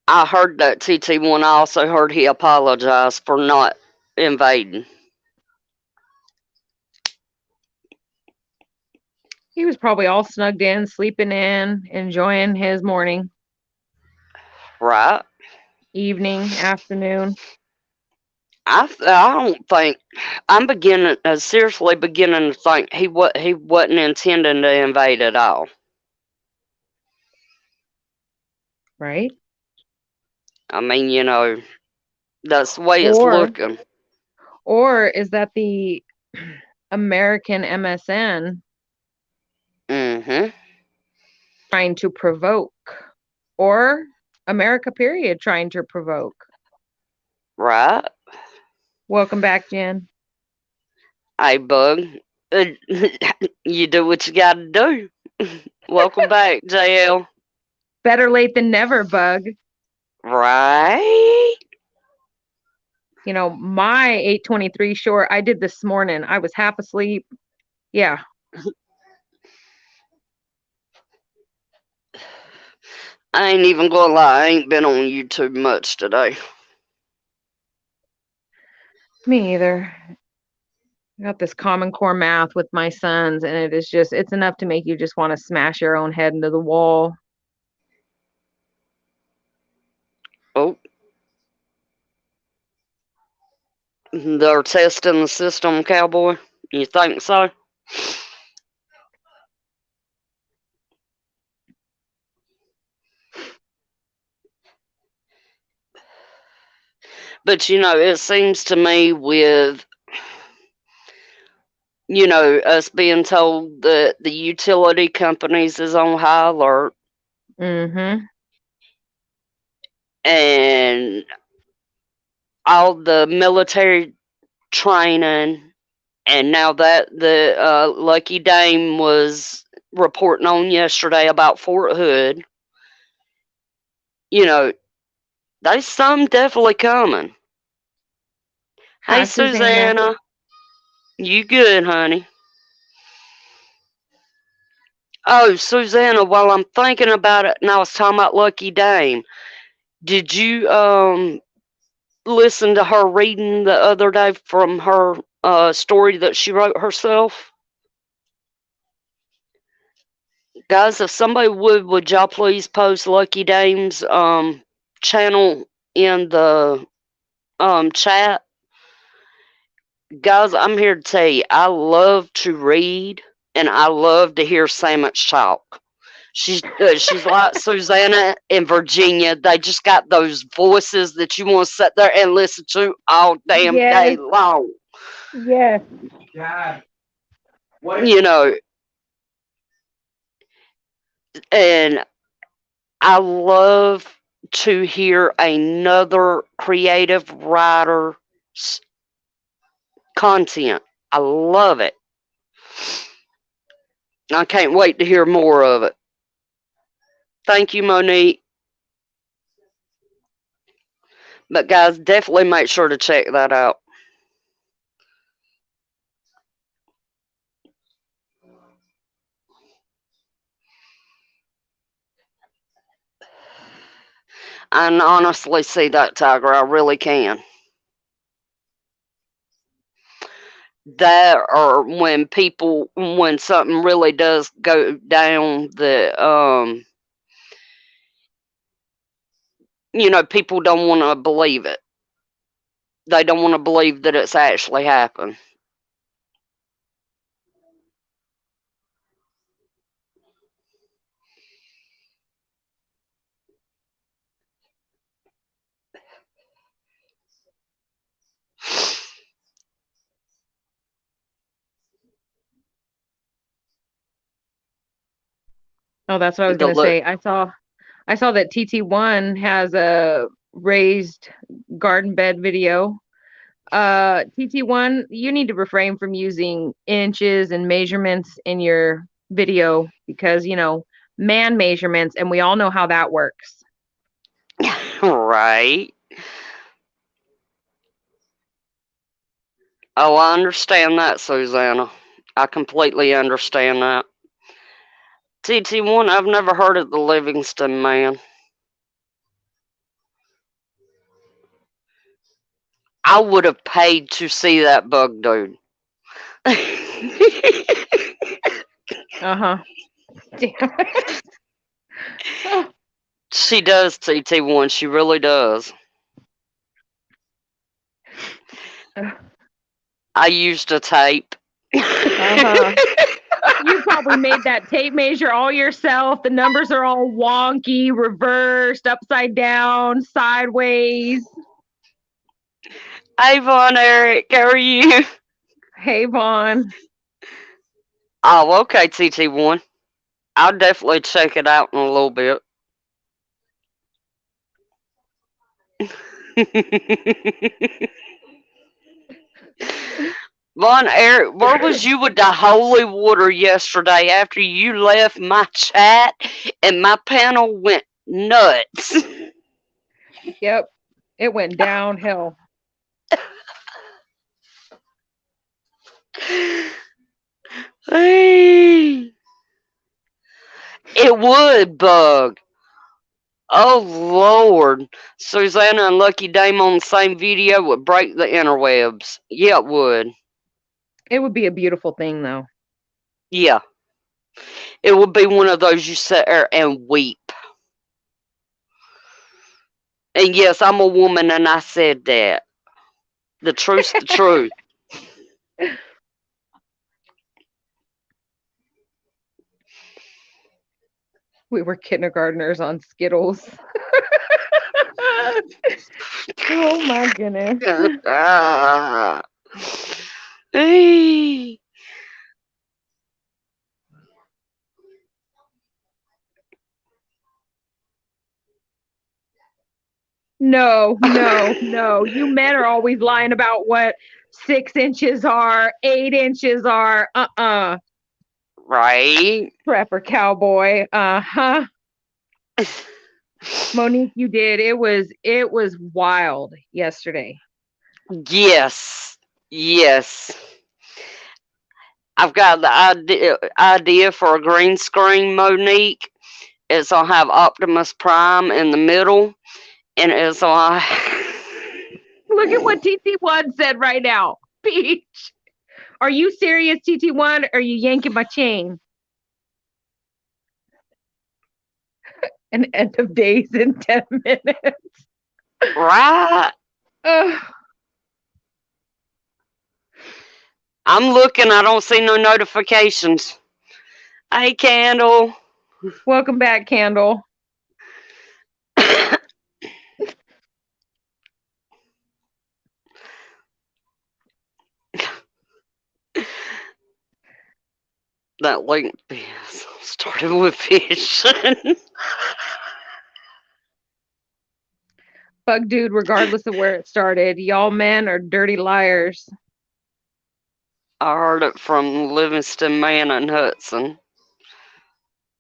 I heard that TT1. I also heard he apologized for not invading. He was probably all snugged in, sleeping in, enjoying his morning, Right. evening, afternoon. I don't think I'm seriously beginning to think he wasn't intending to invade at all. Right. I mean, that's the way it's looking. Or is that the American MSN trying to provoke? Or America period trying to provoke? Right. Welcome back, Jen. Hey, Bug. You do what you gotta do. Welcome back, JL. Better late than never, Bug. Right. My 823 short I did this morning. I was half asleep. Yeah. I ain't even gonna lie. I ain't been on YouTube much today. Me either. I got this Common Core math with my sons, and it's enough to make you just want to smash your own head into the wall. Oh. They're testing the system, Cowboy. You think so? But it seems to me with us being told that the utility companies is on high alert. And all the military training, and now that the Lucky Dame was reporting on yesterday about Fort Hood, there's some definitely coming. Hi, Hey, Susanna. You good, honey? Oh, Susanna, while I'm thinking about it, and I was talking about Lucky Dame, did you listen to her reading the other day from her story that she wrote herself? Guys, if somebody would y'all please post Lucky Dame's channel in the chat? Guys, I'm here to tell you, I love to read and I love to hear Sandwich talk. She's like Susanna in Virginia. They just got those voices that you want to sit there and listen to all damn day long. Yes. God. And I love to hear another creative writer's content. I love it. I can't wait to hear more of it. Thank you, Monique. But guys, definitely make sure to check that out. I can honestly see that, Tiger. I really can. that, or when something really does go down, that people don't want to believe it. They don't want to believe that it's actually happened. Oh, that's what I was going to say. I saw that TT1 has a raised garden bed video. TT1, you need to refrain from using inches and measurements in your video because, man measurements, and we all know how that works. Right. Oh, I understand that, Susanna. I completely understand that. TT1, I've never heard of the Livingston Man. I would have paid to see that bug dude. Uh-huh. Damn. She does, TT1. She really does. I used a tape. Uh-huh. You probably made that tape measure all yourself. The numbers are all wonky, reversed, upside down, sideways. Hey, Vaughn, Eric, how are you? Hey, Vaughn. Oh, okay, TT1. I'll definitely check it out in a little bit. Vaughn, Eric, where was you with the holy water yesterday after you left my chat and my panel went nuts? Yep, it went downhill. Hey. It would, Bug. Oh, Lord. Susanna and Lucky Dame on the same video would break the interwebs. Yeah, it would. It would be a beautiful thing, though. Yeah. It would be one of those you sit there and weep. And yes, I'm a woman and I said that. The truth's the truth. We were kindergartners on Skittles. Oh my goodness. Hey. No. You men are always lying about what 6 inches are, 8 inches are. Right. Prepper cowboy. Uh-huh. Monique, you did. It was wild yesterday. Yes. I've got the idea for a green screen, Monique. It's gonna have Optimus Prime in the middle, and it's gonna. Look at what TT1 said right now. Peach, are you serious, TT1? Or are you yanking my chain? An end of days in 10 minutes. Right. I'm looking. I don't see no notifications. Hey, Candle. Welcome back, Candle. That link started with fish. Bug dude, regardless of where it started, y'all men are dirty liars. I heard it from Livingston Man and Hudson.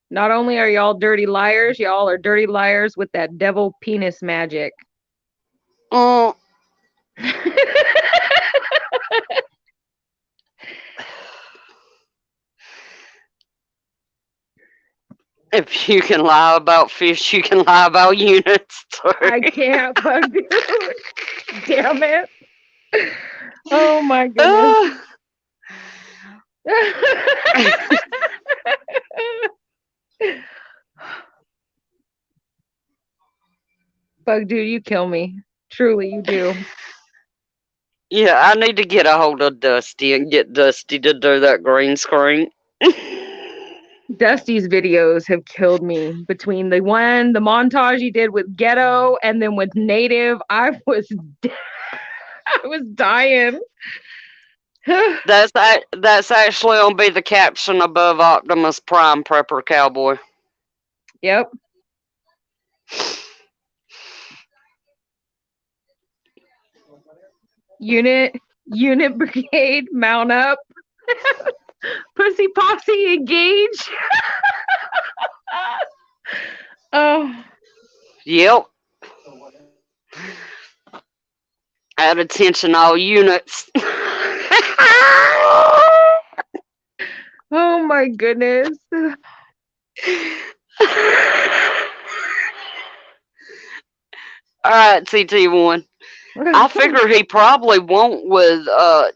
Not only are y'all dirty liars, y'all are dirty liars with that devil penis magic. Oh. If you can lie about fish, you can lie about units. I can't, Bug dude. Damn it. Oh my goodness. Bug dude, you kill me. Truly, you do. Yeah, I need to get a hold of Dusty and get Dusty to do that green screen. Dusty's videos have killed me. Between the montage he did with Ghetto and then with Native, I was dying. That's actually gonna be the caption above Optimus Prime Prepper Cowboy. Yep. Unit Brigade, mount up. Pussy Posse, engage. Oh. Yep. Add attention, all units. Oh my goodness. Alright, TT1. I figure he probably won't with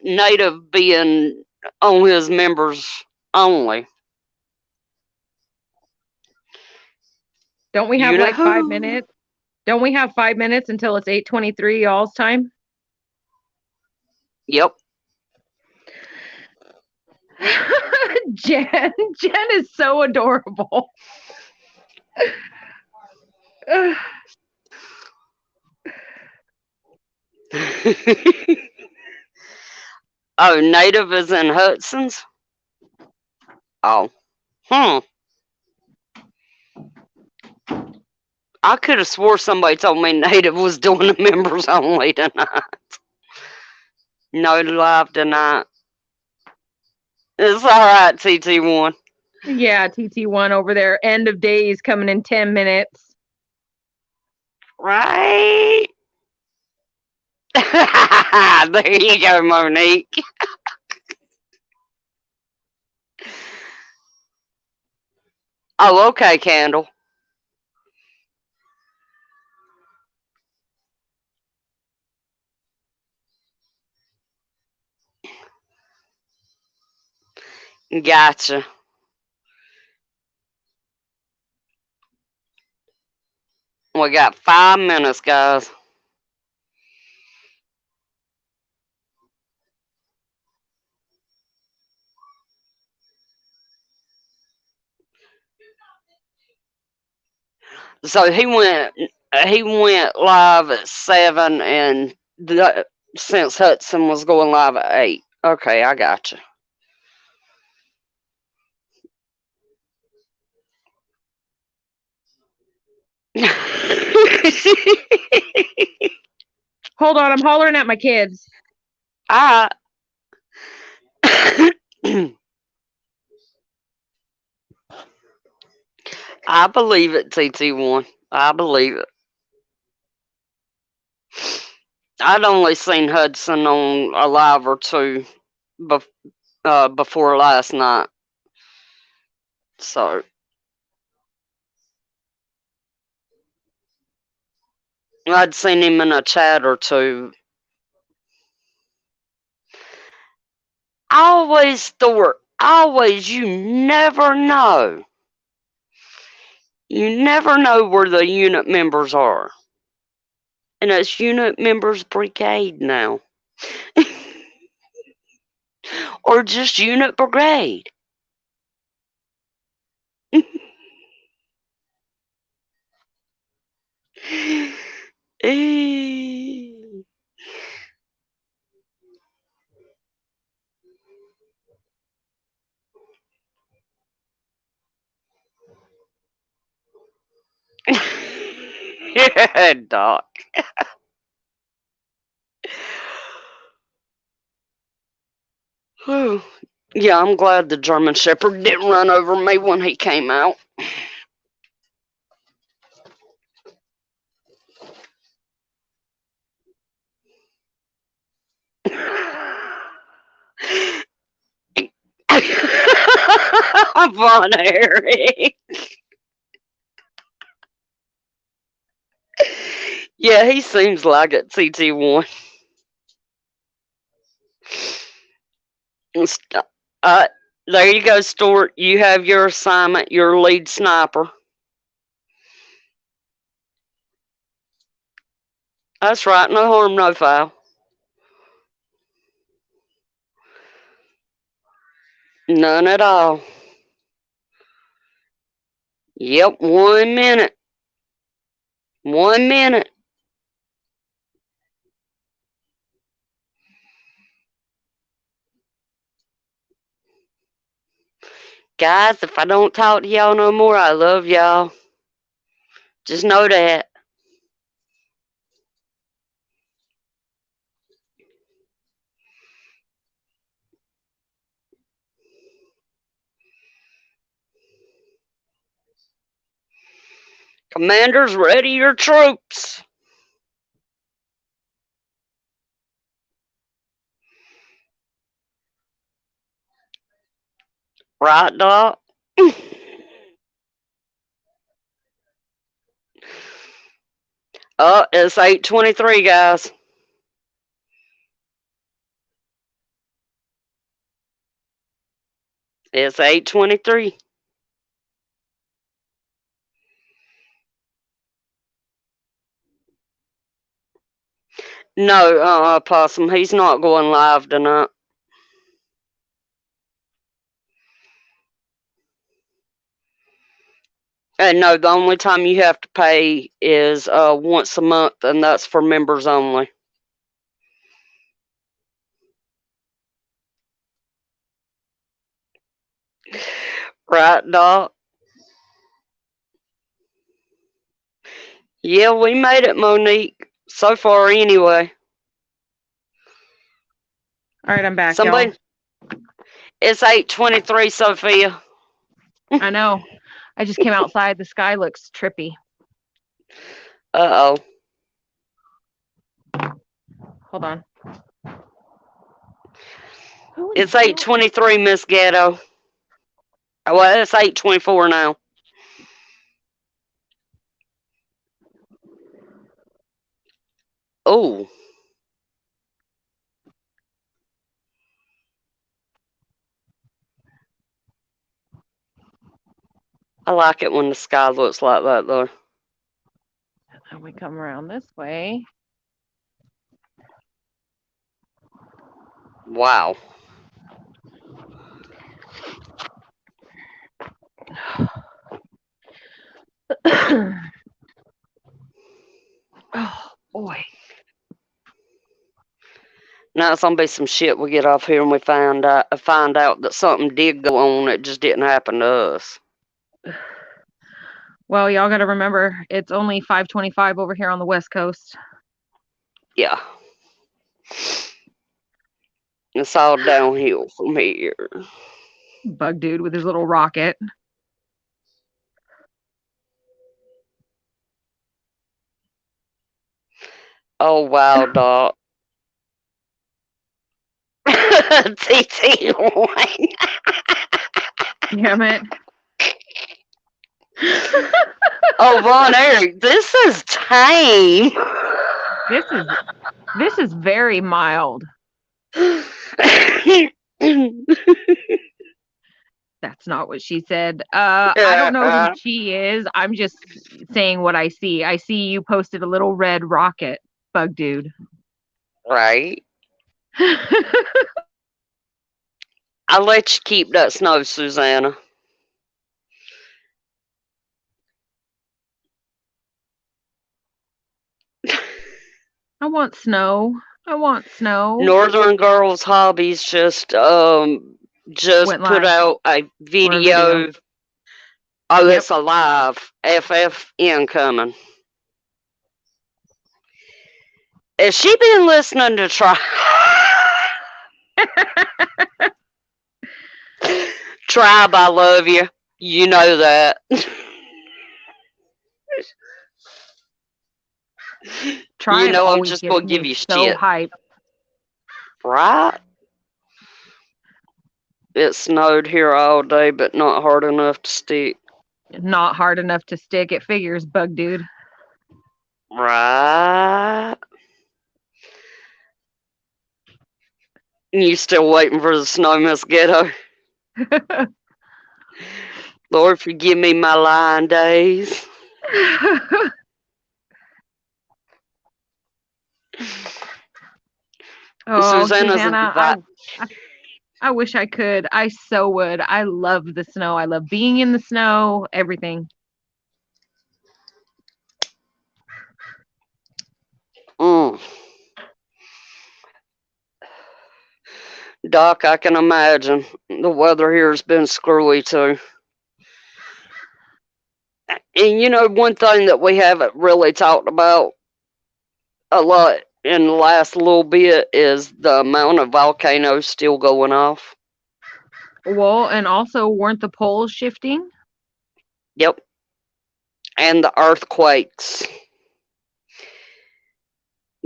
Native being on his members only. Don't we have like 5 minutes? Don't we have 5 minutes until it's 8:23 y'all's time? Yep. Jen is so adorable. Oh, Native is in Hudson's? Oh. I could have swore somebody told me Native was doing the members only tonight. No live tonight. It's alright, TT1. Yeah, TT1 over there. End of days coming in 10 minutes. Right? There you go, Monique. Oh, okay, Candle. Gotcha. We got 5 minutes, guys. So he went live at 7, and since Hudson was going live at 8. Okay, I gotcha. Hold on, I'm hollering at my kids. I believe it, TT1. I believe it. I'd only seen Hudson on a live or two before last night. So I'd seen him in a chat or two. You never know. You never know where the unit members are. And it's Unit Members Brigade now. Or just Unit Brigade. Doc. Yeah, I'm glad the German Shepherd didn't run over me when he came out. Von Harry. Yeah, he seems like it, TT1. There you go, Stuart. You have your assignment, your lead sniper. That's right, no harm, no foul. None at all. Yep, 1 minute. 1 minute. Guys, if I don't talk to y'all no more, I love y'all. Just know that. Commanders, ready your troops. Right, Doc? Oh, it's 8:23, guys. It's 8:23. No, Possum, he's not going live tonight. And no, the only time you have to pay is once a month, and that's for members only. Right, Doc? Yeah, we made it, Monique. So far, anyway. All right, I'm back, Somebody. y'all. It's 8:23, Sophia. I know. I just came outside. The sky looks trippy. Uh-oh. Hold on. It's 8:23, Miss Ghetto. Well, it's 8:24 now. Oh. I like it when the sky looks like that, though. And we come around this way. Wow. Oh, boy. Now it's gonna be some shit we get off here and we find out that something did go on. It just didn't happen to us. Well, y'all got to remember, it's only 5:25 over here on the West Coast. Yeah. It's all downhill from here. Bug dude with his little rocket. Oh, wow, Doc. TT one. Damn it. Oh, Von Eric, this is tame. This is very mild. That's not what she said. I don't know who she is. I'm just saying what I see. I see you posted a little red rocket, Bug dude. Right. I'll let you keep that snow, Susanna. I want snow. I want snow. Northern Girls Hobbies just put out a video. Oh, yep. It's alive. FF incoming. Has she been listening to Tribe? Tribe, I love you. You know that. Tribe, you know I'm just gonna give you so shit. Hype. Right? It snowed here all day, but not hard enough to stick. Not hard enough to stick. It figures, Bug dude. Right. You still waiting for the snow, Miss Ghetto? Lord, forgive me my lying days. Oh, Susanna's Susanna, I wish I could. I so would. I love the snow. I love being in the snow, everything. Doc, I can imagine. The weather here has been screwy too. And you know, one thing that we haven't really talked about a lot in the last little bit is the amount of volcanoes still going off. Well, and also, weren't the poles shifting? Yep. And the earthquakes.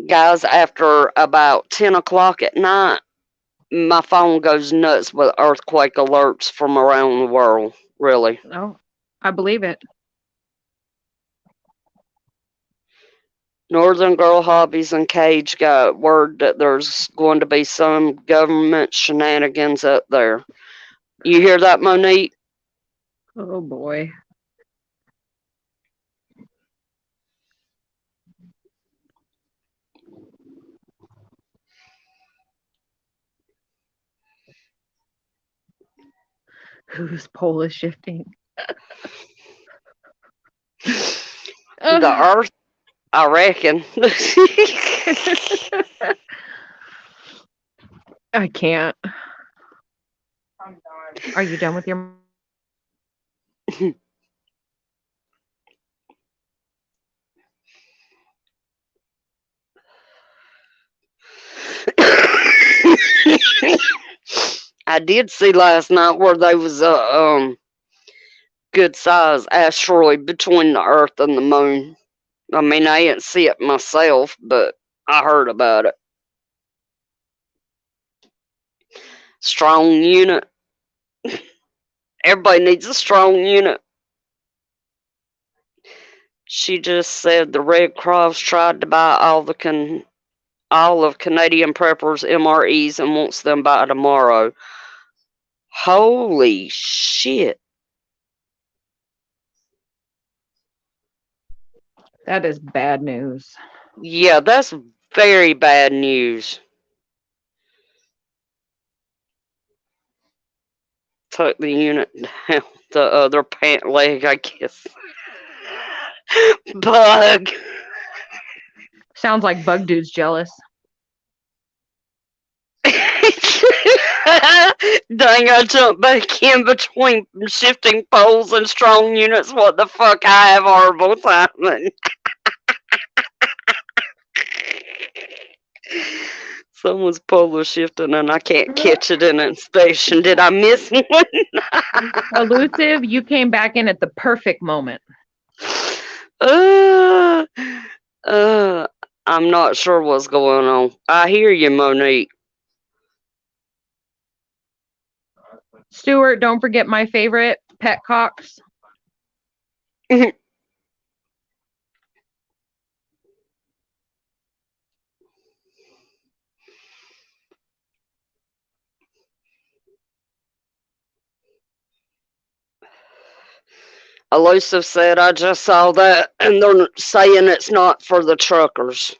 Guys, after about 10 o'clock at night, my phone goes nuts with earthquake alerts from around the world. Really. Oh, I believe it. Northern Girl Hobbies and Cage got word that there's going to be some government shenanigans up there. You hear that, Monique? Oh boy. Whose pole is shifting? The earth, I reckon. I can't. I'm done. Are you done with your? I did see last night where there was a good sized asteroid between the Earth and the Moon. I mean, I didn't see it myself, but I heard about it. Strong unit. Everybody needs a strong unit. She just said the Red Cross tried to buy all of Canadian Preppers MREs and wants them by tomorrow. Holy shit. That is bad news. Yeah, that's very bad news. Tuck the unit down the other pant leg, I guess. Bug. Sounds like Bug Dude's jealous. Dang, I jumped back in between shifting poles and strong units. What the fuck? I have horrible timing. Someone's pole shifting and I can't catch it in inspection. Did I miss one? Elusive, you came back in at the perfect moment. I'm not sure what's going on. I hear you, Monique. Stuart, don't forget my favorite, Petcocks. Elusive said, I just saw that, and they're saying it's not for the truckers.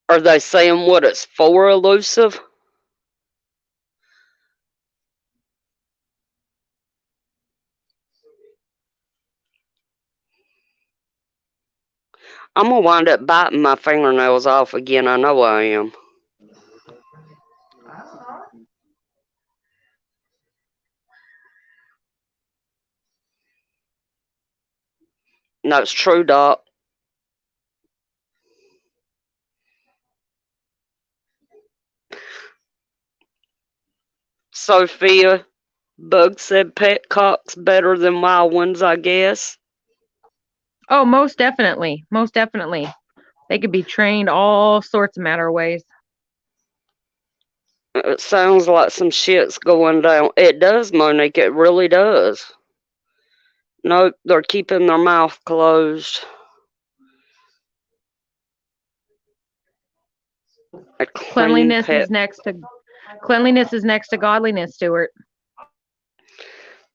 Are they saying what it's for, Elusive? I'm gonna wind up biting my fingernails off again. I know I am. That's true, Doc. Sophia, Bug said Petcock's better than wild ones, I guess. Oh, most definitely. Most definitely. They could be trained all sorts of matter of ways. It sounds like some shit's going down. It does, Monique. It really does. Nope, they're keeping their mouth closed. A clean Cleanliness pet. is next to godliness, Stuart.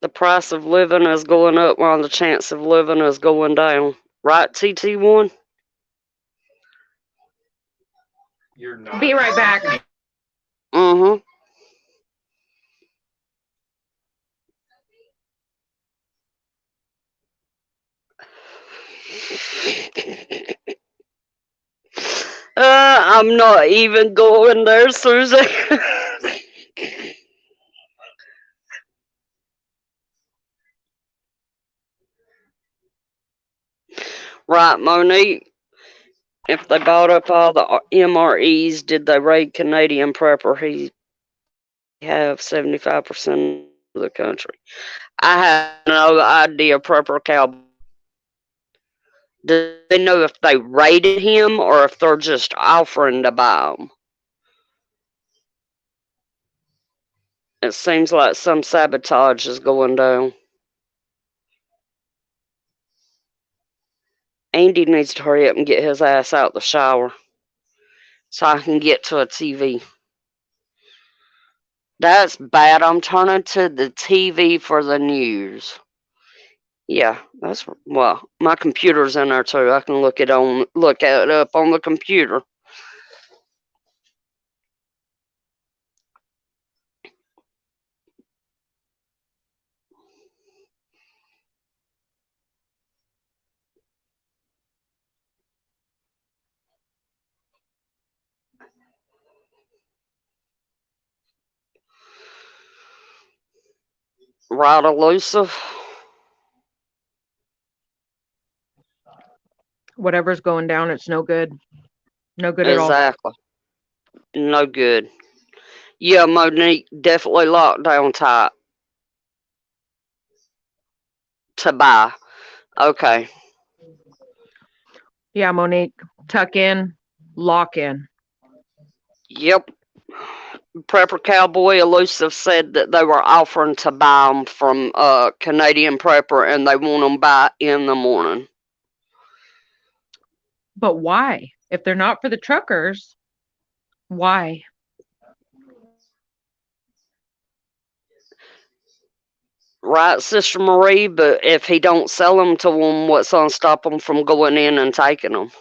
The price of living is going up while the chance of living is going down. Right, TT1? You're not. Be right back. Mm-hmm. I'm not even going there, Susie. Right, Monique. If they bought up all the MREs, did they raid Canadian Prepper? He have 75% of the country. I have no idea, Prepper Cowboy. Do they know if they raided him or if they're just offering to buy him? It seems like some sabotage is going down. Andy needs to hurry up and get his ass out the shower so I can get to a TV. That's bad. I'm turning to the TV for the news. Yeah, that's well. My computer's in there too. I can look it up on the computer. Right, elusive. Whatever's going down, it's no good. No good at all. Exactly. No good. Yeah, Monique, definitely locked down tight. To buy. Okay. Yeah, Monique. Tuck in, lock in. Yep. Prepper Cowboy Elusive said that they were offering to buy them from Canadian Prepper and they want them by in the morning. But why? If they're not for the truckers, why? Right, Sister Marie, but if he don't sell them to them, what's going to stop them from going in and taking them?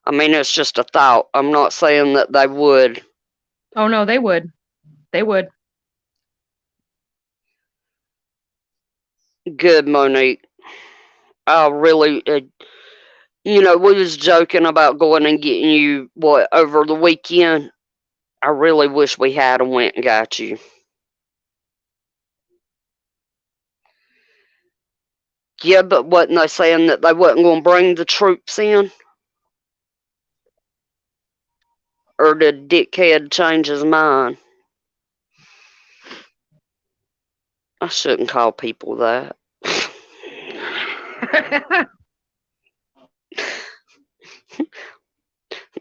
I mean, it's just a thought. I'm not saying that they would. Oh, no, they would. They would. Good, Monique. I really, we was joking about going and getting you, over the weekend. I really wish we had went and got you. Yeah, but wasn't they saying that they wasn't going to bring the troops in? Or did Dickhead change his mind? I shouldn't call people that.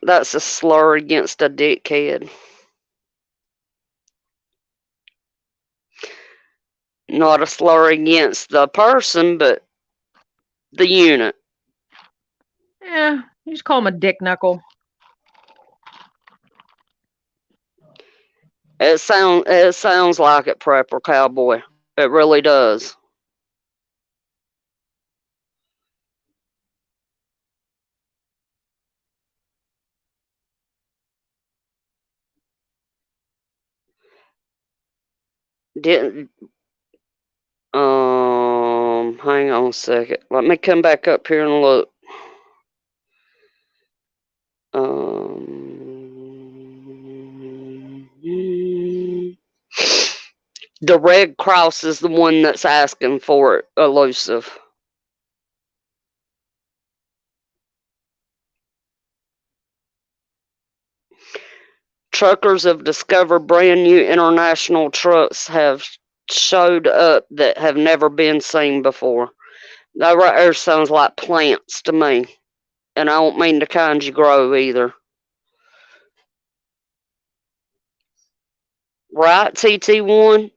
That's a slur against a dickhead. Not a slur against the person, but the unit. Yeah, you just call him a dick knuckle. It sounds like it, Prepper Cowboy. It really does. Didn't hang on a second. Let me come back up here and look. The Red Cross is the one that's asking for it, elusive. Truckers have discovered brand new international trucks have showed up that have never been seen before. That right there sounds like plants to me. And I don't mean the kind you grow either. Right, TT1?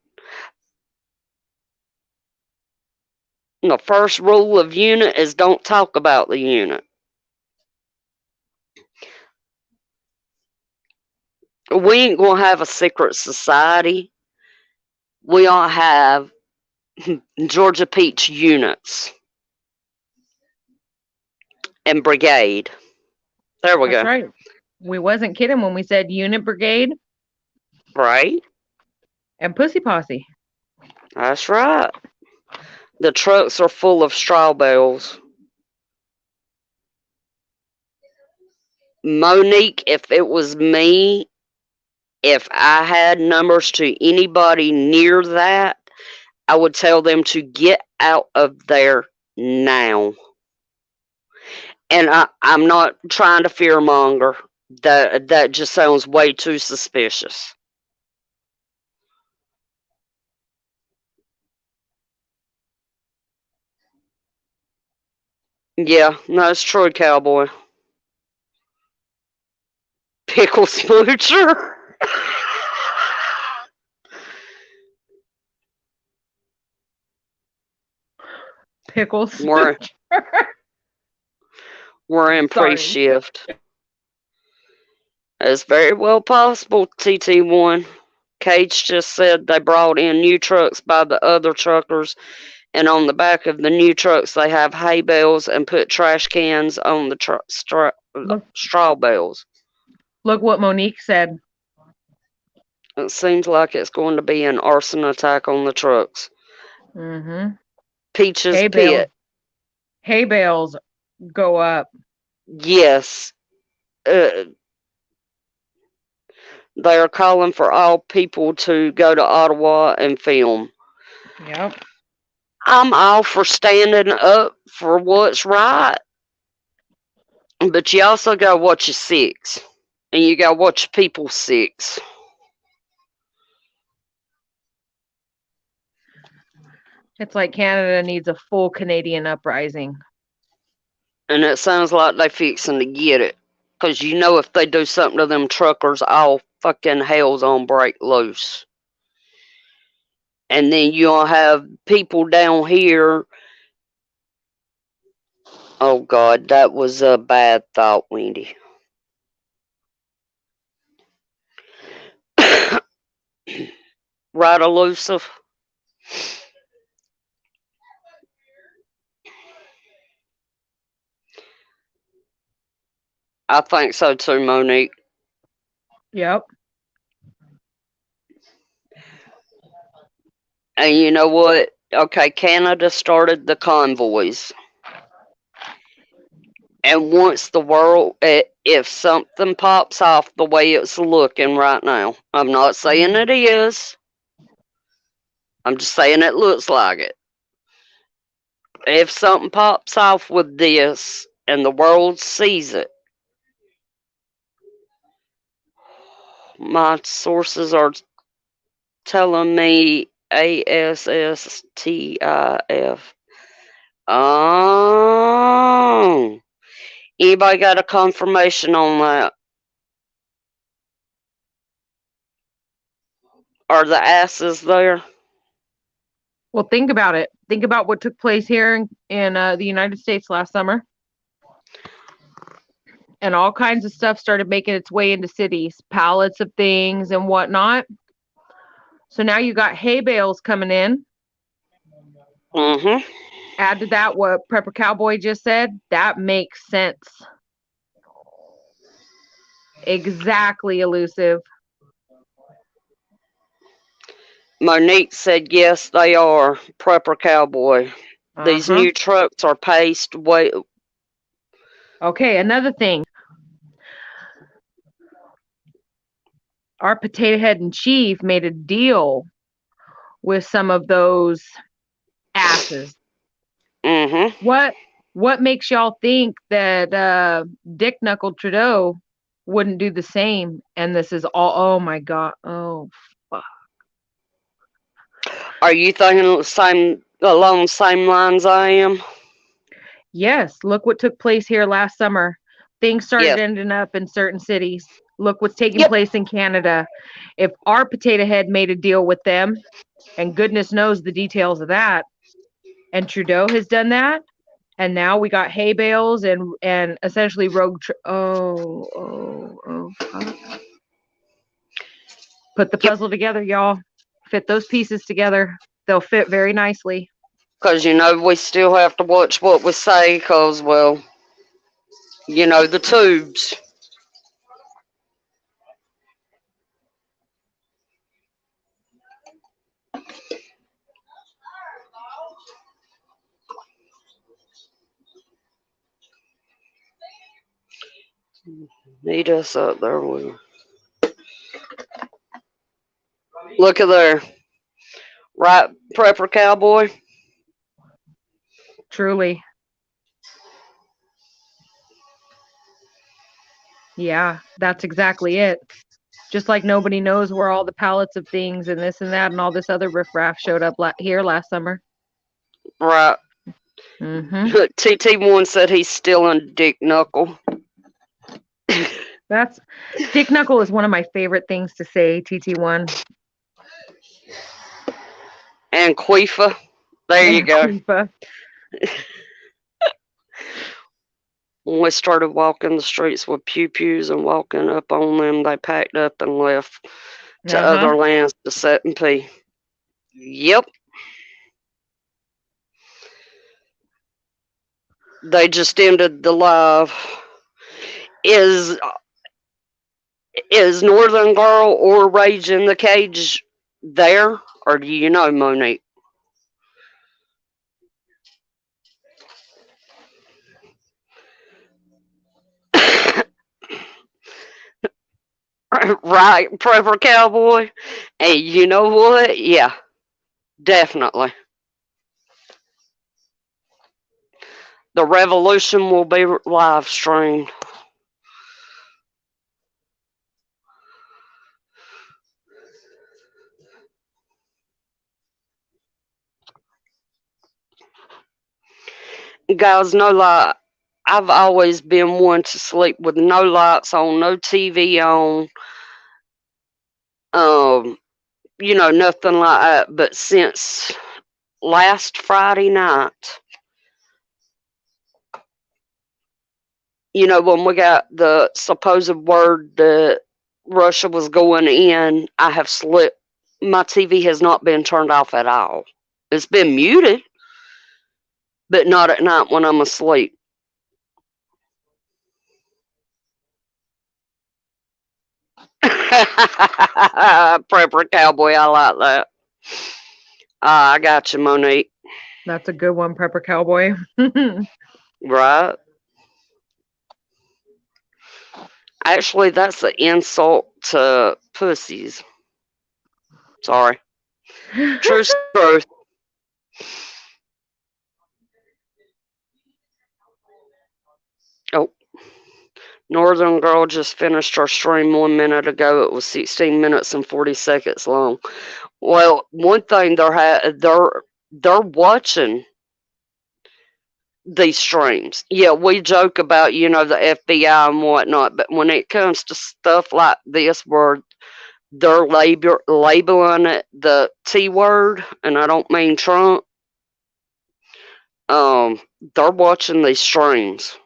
The first rule of unit is don't talk about the unit. We ain't gonna have a secret society. We all have Georgia Peach units and brigade. There we That's go. right. We wasn't kidding when we said unit brigade Right? and pussy posse. That's right. The trucks are full of straw bales. Monique, if it was me, if I had numbers to anybody near that, I would tell them to get out of there now. And I'm not trying to fearmonger. That just sounds way too suspicious. Yeah, no, it's true, cowboy. Pickle smoocher. Pickles. we're we're in pre-shift. It's very well possible, TT1. Cage just said they brought in new trucks by the other truckers, and on the back of the new trucks they have hay bales and put trash cans on the straw bales. Look what Monique said. It seems like it's going to be an arson attack on the trucks. Mm-hmm. Peach's Pit. Hay bales go up. Yes. They are calling for all people to go to Ottawa and film. Yep. I'm all for standing up for what's right. But you also got to watch your six. And you got to watch people's six. It's like Canada needs a full Canadian uprising. And it sounds like they fixing to get it. Because you know if they do something to them truckers, all fucking hell's on break loose. And then you'll have people down here. Oh, God, that was a bad thought, Wendy. Right, elusive? I think so too, Monique. Yep. And you know what? Okay, Canada started the convoys. And once the world, if something pops off the way it's looking right now, I'm not saying it is. I'm just saying it looks like it. If something pops off with this and the world sees it, my sources are telling me ASSTIF. Oh. Anybody got a confirmation on that? Are the asses there? Well, think about it. Think about what took place here in the United States last summer. And all kinds of stuff started making its way into cities, pallets of things and whatnot. So now you got hay bales coming in. Mm-hmm. Add to that what Prepper Cowboy just said. That makes sense. Exactly, elusive. Monique said yes, they are. Prepper Cowboy. These new trucks are paced way. Okay, another thing. Our potato head in chief made a deal with some of those asses. Mm-hmm. What makes y'all think that Dick Knuckle Trudeau wouldn't do the same? And this is all, oh my God. Oh, fuck. Are you thinking along the same lines I am? Yes, look what took place here last summer. Things started ending up in certain cities. Look what's taking place in Canada. If our potato head made a deal with them, and goodness knows the details of that, and Trudeau has done that, and now we got hay bales and essentially rogue. Fuck. Put the puzzle together, y'all. Fit those pieces together. They'll fit very nicely. Because, we still have to watch what we say because, well, the tubes. Meet us up there. Look at there. Right, Prepper Cowboy? Truly. Yeah, that's exactly it. Just like nobody knows where all the pallets of things and this and that and all this other riffraff showed up here last summer. Right. Mm-hmm. TT1 said he's still in Dick Knuckle. That's Dick Knuckle is one of my favorite things to say, TT1. And Queefa. There you go. Queefa. When we started walking the streets with pew-pews and walking up on them, they packed up and left to other lands to set and pee. Yep. They just ended the live. Is Northern Girl or Rage in the Cage there? Or do you know, Monique? Right, Prepper Cowboy? Hey, you know what? Yeah, definitely. The revolution will be live streamed. Guys, no lie. I've always been one to sleep with no lights on, no TV on. Nothing like that. But since last Friday night, when we got the supposed word that Russia was going in, I have slept. My TV has not been turned off at all. It's been muted, but not at night when I'm asleep. Prepper Cowboy, I like that. I got you, Monique. That's a good one, Prepper Cowboy. Right. Actually, that's an insult to pussies. Sorry. True truth. Oh. Northern Girl just finished her stream 1 minute ago. It was 16 minutes and 40 seconds long. Well, one thing they're watching these streams. Yeah, we joke about, the FBI and whatnot, but when it comes to stuff like this where they're labeling it the T word, and I don't mean Trump, they're watching these streams.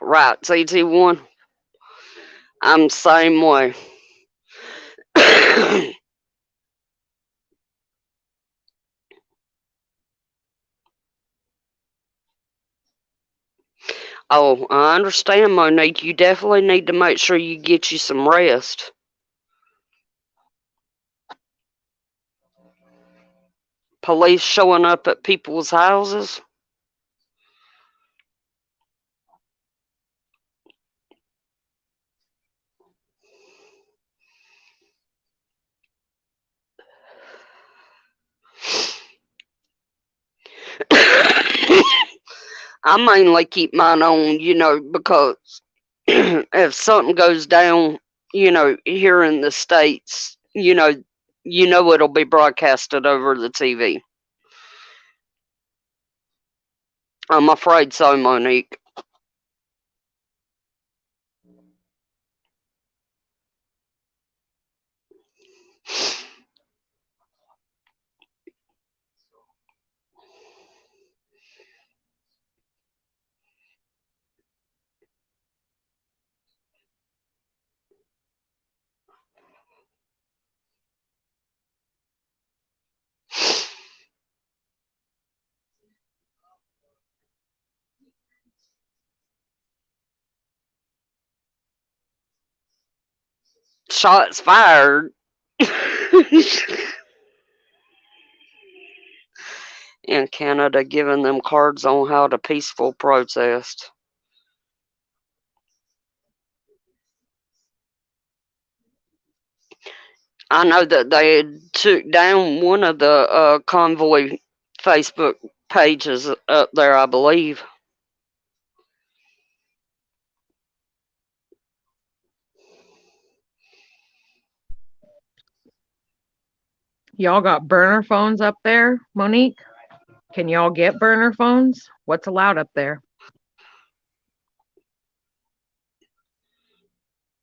Right, TT1. I'm the same way. Oh, I understand, Monique. You definitely need to make sure you get you some rest. Police showing up at people's houses. I mainly keep mine on, because if something goes down, here in the States, it'll be broadcasted over the TV. I'm afraid so, Monique. Shots fired. In Canada, giving them cards on how to peaceful protest. I know that they took down one of the convoy Facebook pages up there, I believe. Y'all got burner phones up there, Monique? Can y'all get burner phones? What's allowed up there?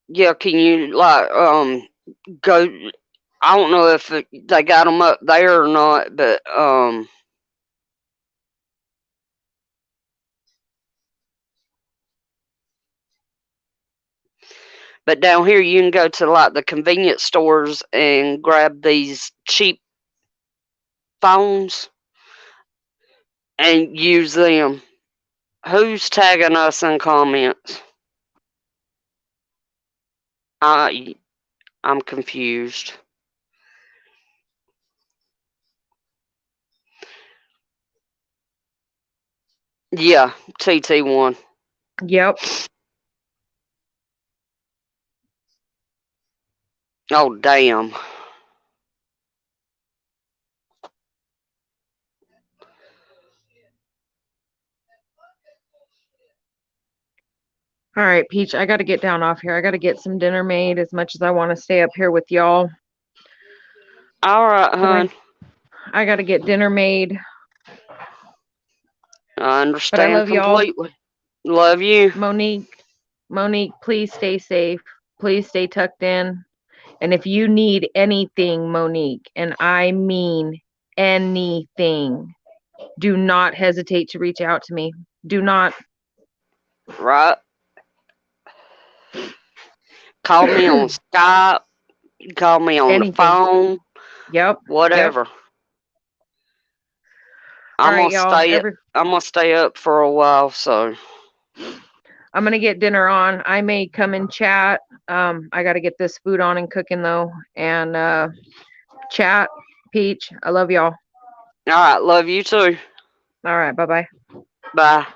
Yeah, can you go? I don't know if they got them up there or not, but down here you can go to like the convenience stores and grab these cheap phones and use them. Who's tagging us in comments? I'm confused. Yeah, TT1. Yep. Oh, damn. All right, Peach, I got to get down off here. I got to get some dinner made as much as I want to stay up here with y'all. All right, hon. I got to get dinner made. I understand love completely. Y'all. Love you. Monique, please stay safe. Please stay tucked in. And if you need anything, Monique, and I mean anything, do not hesitate to reach out to me. Do not. Right. Call me on Skype. Call me on the phone. Yep. Whatever. Yep. I'm gonna stay up for a while, so I'm gonna get dinner on. I may come and chat. I gotta get this food on and cooking though. And chat. Peach, I love y'all. All right, love you too. All right, bye-bye. Bye.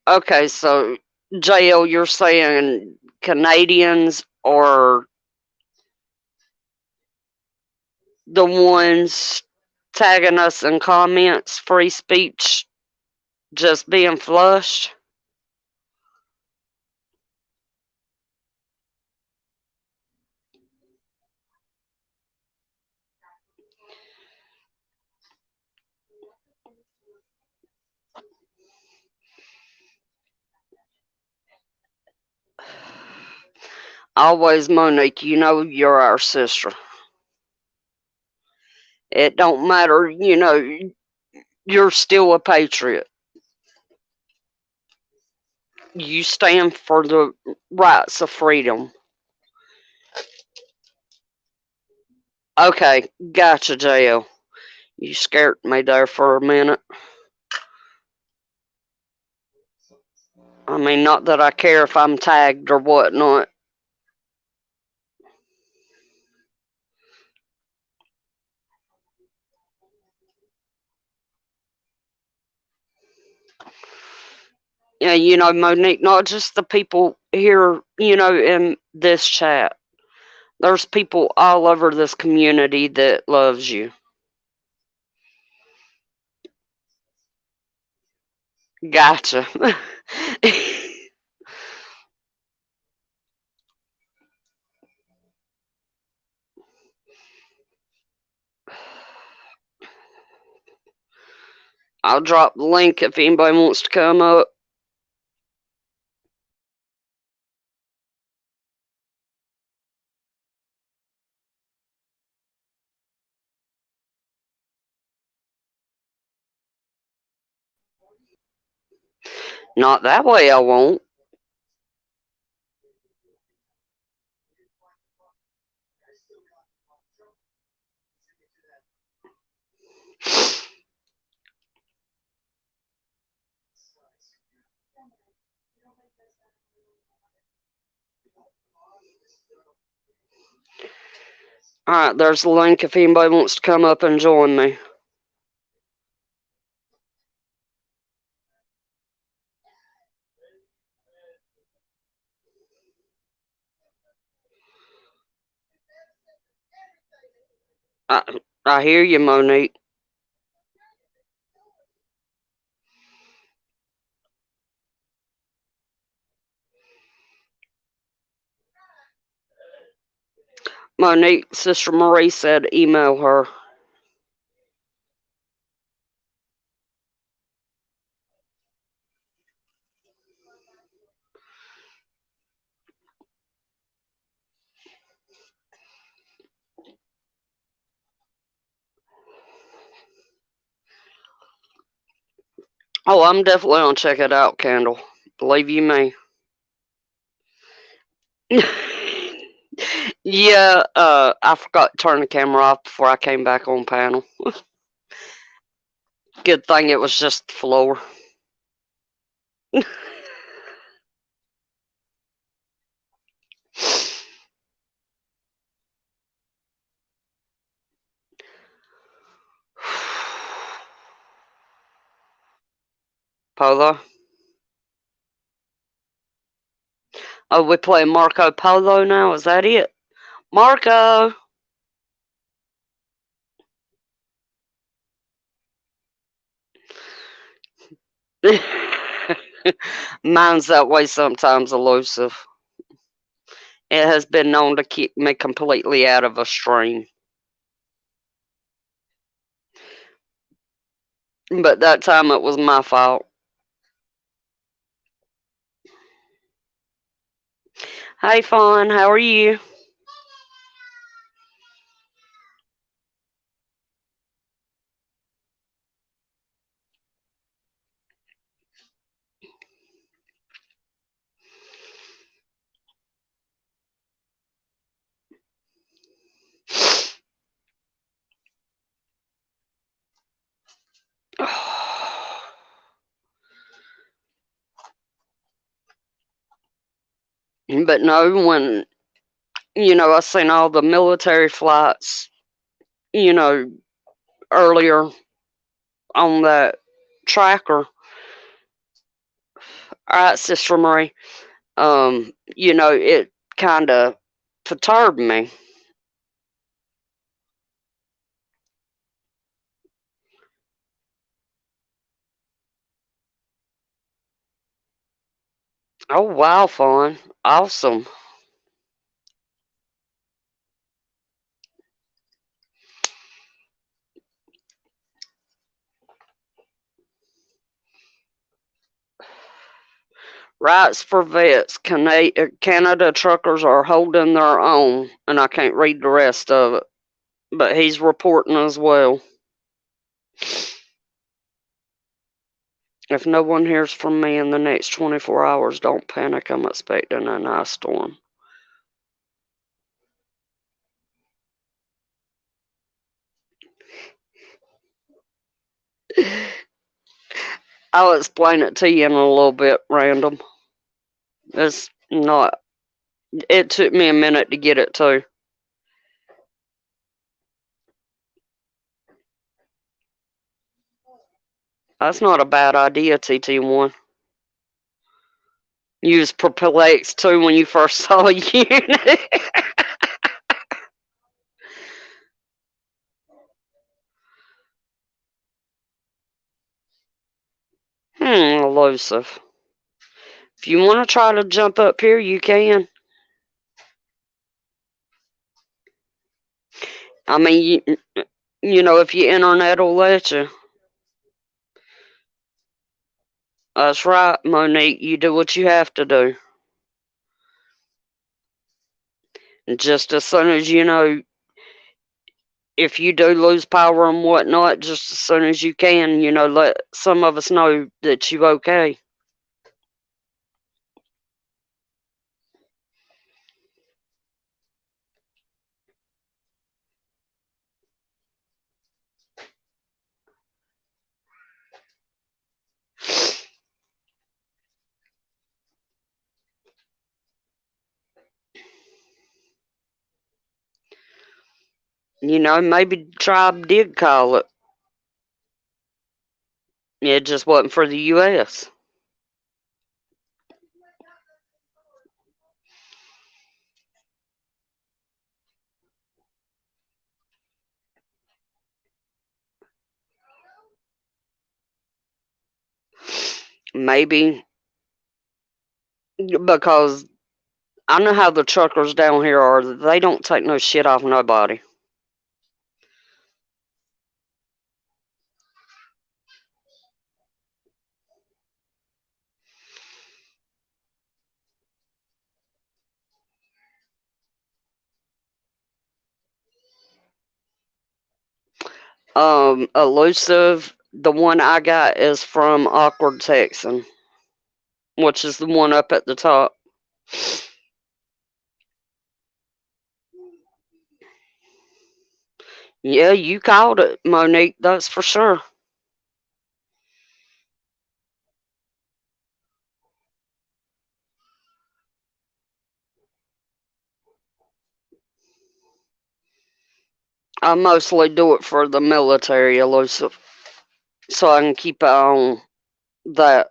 Okay, so JL, you're saying Canadians are the ones tagging us in comments, free speech just being flushed? Always, Monique, you know you're our sister. It don't matter, you know, you're still a patriot. You stand for the rights of freedom. Okay, gotcha, JL. You scared me there for a minute. I mean, not that I care if I'm tagged or whatnot. Yeah, you know, Monique, not just the people here, you know, in this chat. There's people all over this community that loves you. Gotcha. I'll drop the link if anybody wants to come up. Not that way, I won't. Alright, there's the link if anybody wants to come up and join me. I hear you, Monique. Monique, Sister Marie said email her. Oh, I'm definitely gonna check it out, Candle. Believe you me. Yeah, I forgot to turn the camera off before I came back on panel. Good thing it was just the floor. Polo? Oh, we're playing Marco Polo now? Is that it? Marco! Mine's that way sometimes, elusive. It has been known to keep me completely out of a stream. But that time it was my fault. Hey, Fawn, how are you? But no, when, I seen all the military flights, earlier on that tracker. Alright, Sister Marie. It kind of perturbed me. Oh, wow, Fawn. Awesome. Rights for vets. Canada truckers are holding their own, and I can't read the rest of it. But he's reporting as well. If no one hears from me in the next 24 hours, don't panic. I'm expecting an ice storm. I'll explain it to you in a little bit, Random. It's not. It took me a minute to get it too. That's not a bad idea, TT1. You was perplexed too when you first saw a unit. Elusive. If you want to try to jump up here, you can. I mean, if your internet will let you. That's right, Monique. You do what you have to do. And just as soon as if you do lose power and whatnot, just as soon as you can, let some of us know that you okay. You know, maybe the tribe did call it. It just wasn't for the U.S. Maybe because I know how the truckers down here are. They don't take no shit off nobody. Elusive, the one I got is from Awkward Texan, which is the one up at the top. Yeah, you called it, Monique, that's for sure. I mostly do it for the military, Elusive, so I can keep an eye on that.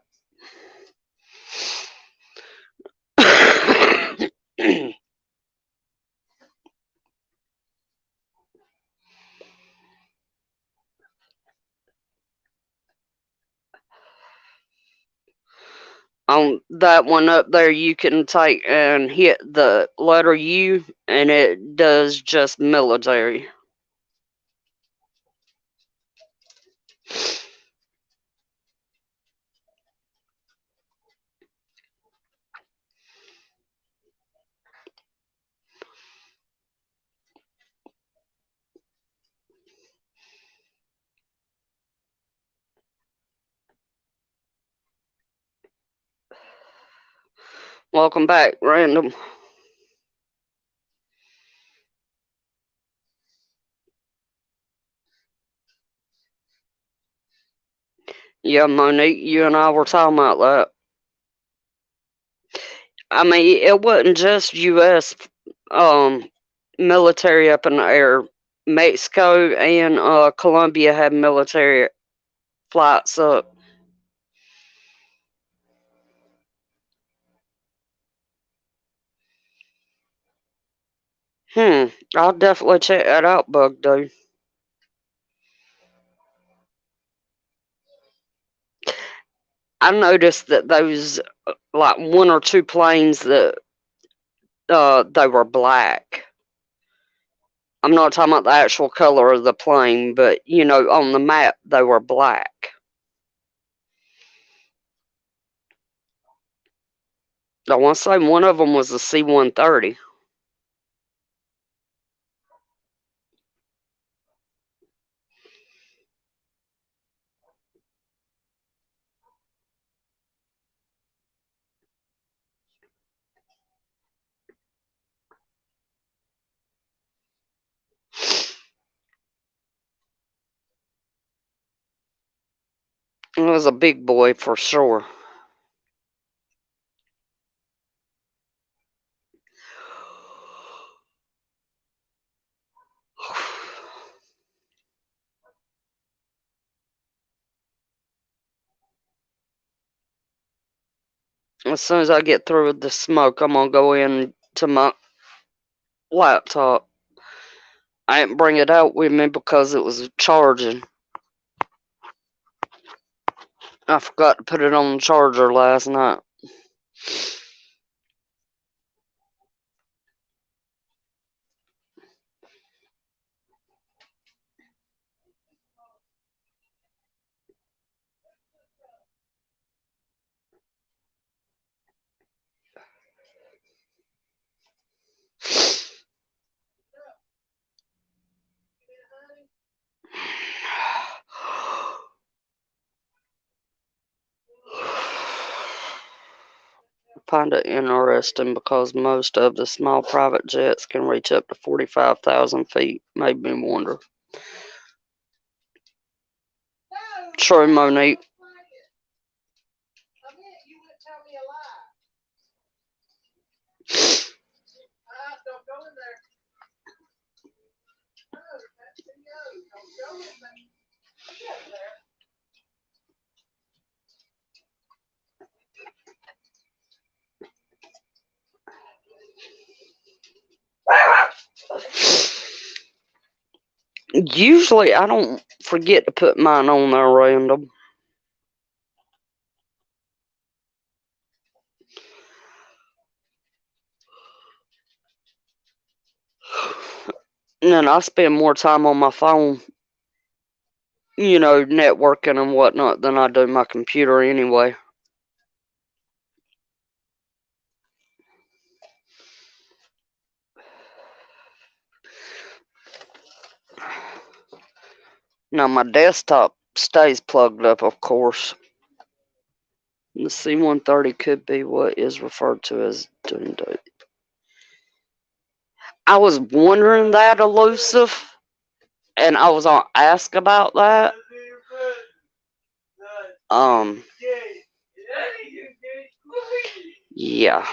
On that one up there, you can take and hit the letter U, and it does just military. Welcome back, Random. Yeah, Monique, you and I were talking about that. I mean, it wasn't just U.S. Um, military up in the air. Mexico and Colombia had military flights up. I'll definitely check that out, Bug Dude. I noticed that those, like one or two planes that they were black. I'm not talking about the actual color of the plane, but you know, on the map they were black. I want to say one of them was a C-130. It was a big boy for sure. As soon as I get through with the smoke, I'm gonna go in to my laptop. I didn't bring it out with me because it was charging. I forgot to put it on the charger last night. Find it interesting because most of the small private jets can reach up to 45,000 feet. Made me wonder. True, Monique. Usually, I don't forget to put mine on there random. And then I spend more time on my phone, networking and whatnot than I do my computer anyway. Now, my desktop stays plugged up, of course. The C130 could be what is referred to as Doom Date. I was wondering that, Elusive, and I was on ask about that. Yeah.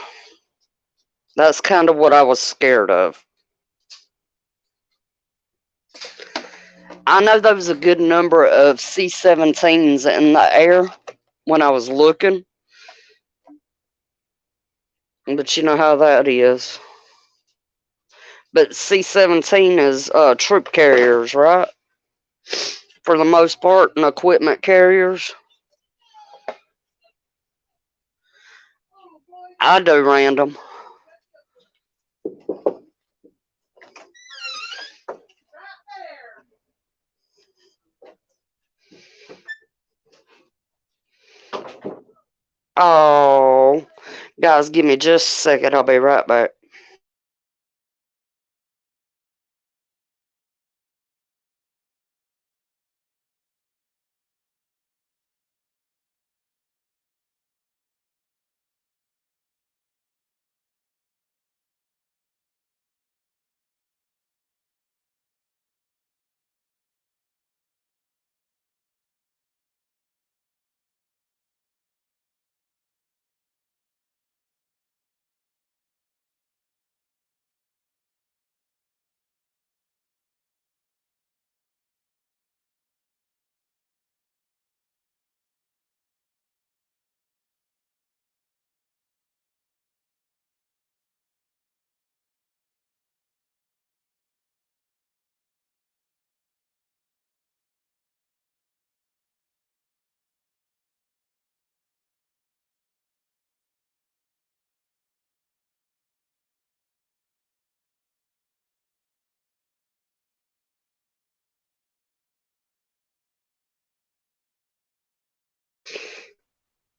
That's kind of what I was scared of. I know there was a good number of C-17s in the air when I was looking. But you know how that is. But C-17 is troop carriers, right? For the most part, and equipment carriers. I do random. Oh, guys, give me just a second. I'll be right back.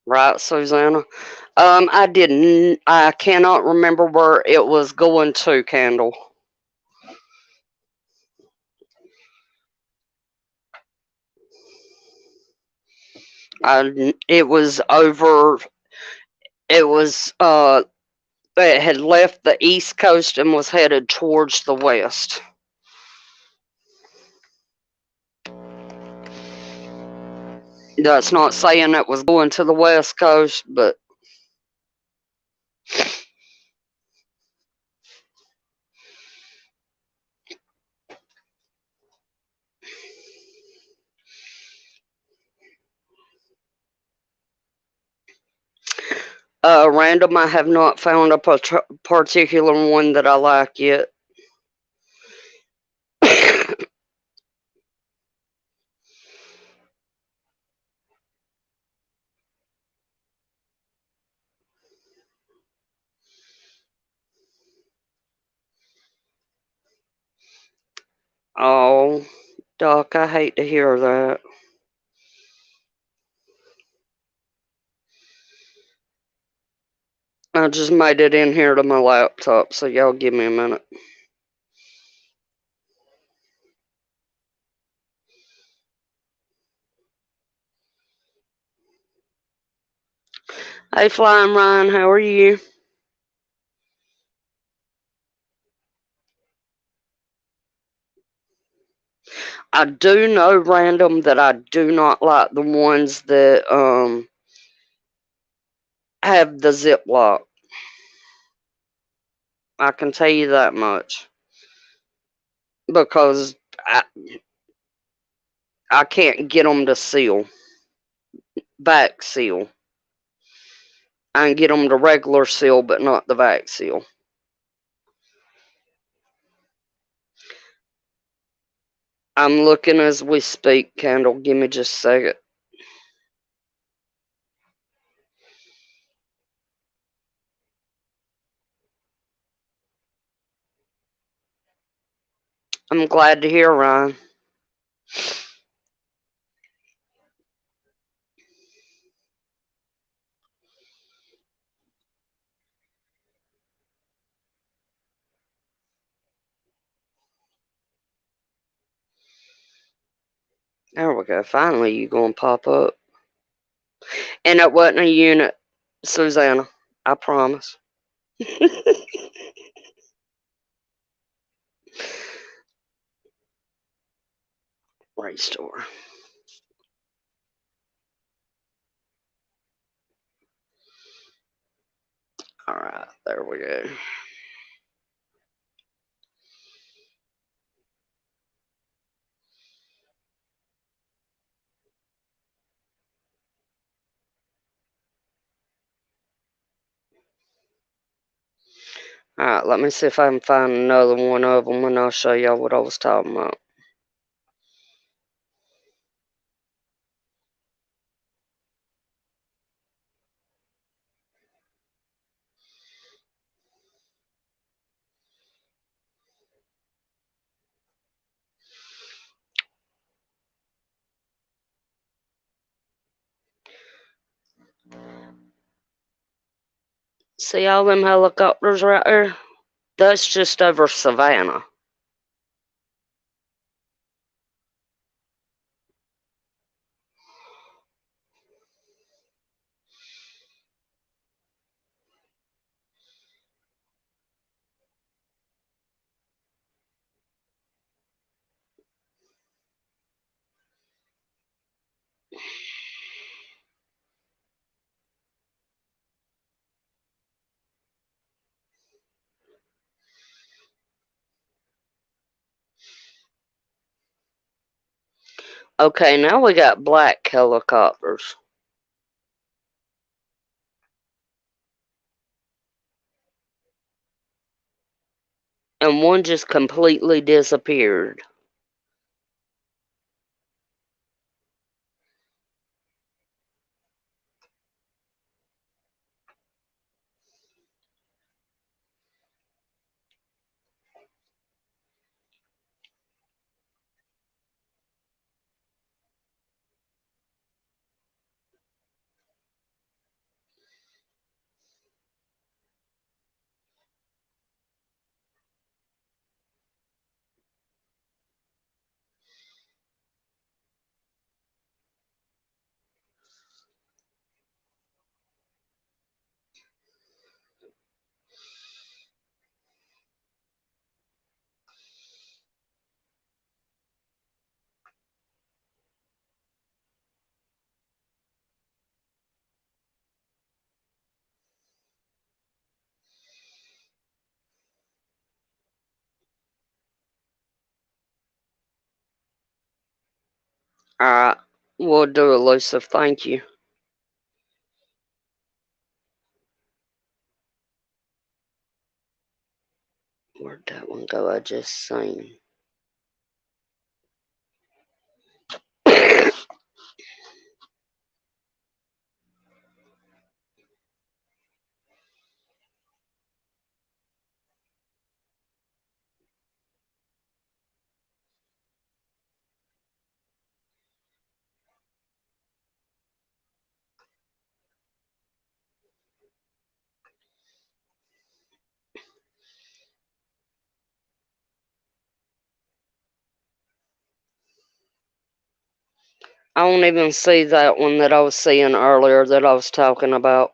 Right, Susanna? I cannot remember where it was going to, Candle. It was over, it was, it had left the East Coast and was headed towards the West. That's not saying it was going to the West Coast, but random, I have not found a particular one that I like yet. Oh, Doc, I hate to hear that. I just made it in here to my laptop, so y'all give me a minute. Hey, Flying Ryan, how are you? I do know, random, that I do not like the ones that have the zip lock. I can tell you that much. Because I can't get them to seal. Back seal. I can get them to regular seal, but not the back seal. I'm looking as we speak, Candle. Give me just a second. I'm glad to hear, Ryan. There we go. Finally, you gonna pop up. And it wasn't a unit, Susanna. I promise. Restore. Alright, there we go. Alright, let me see if I can find another one of them and I'll show y'all what I was talking about. See all them helicopters right there? That's just over Savannah. Okay, now we got black helicopters. And one just completely disappeared. Alright, we'll do it, Lucifer. Thank you. Where'd that one go? I just seen. I don't even see that one that I was seeing earlier that I was talking about.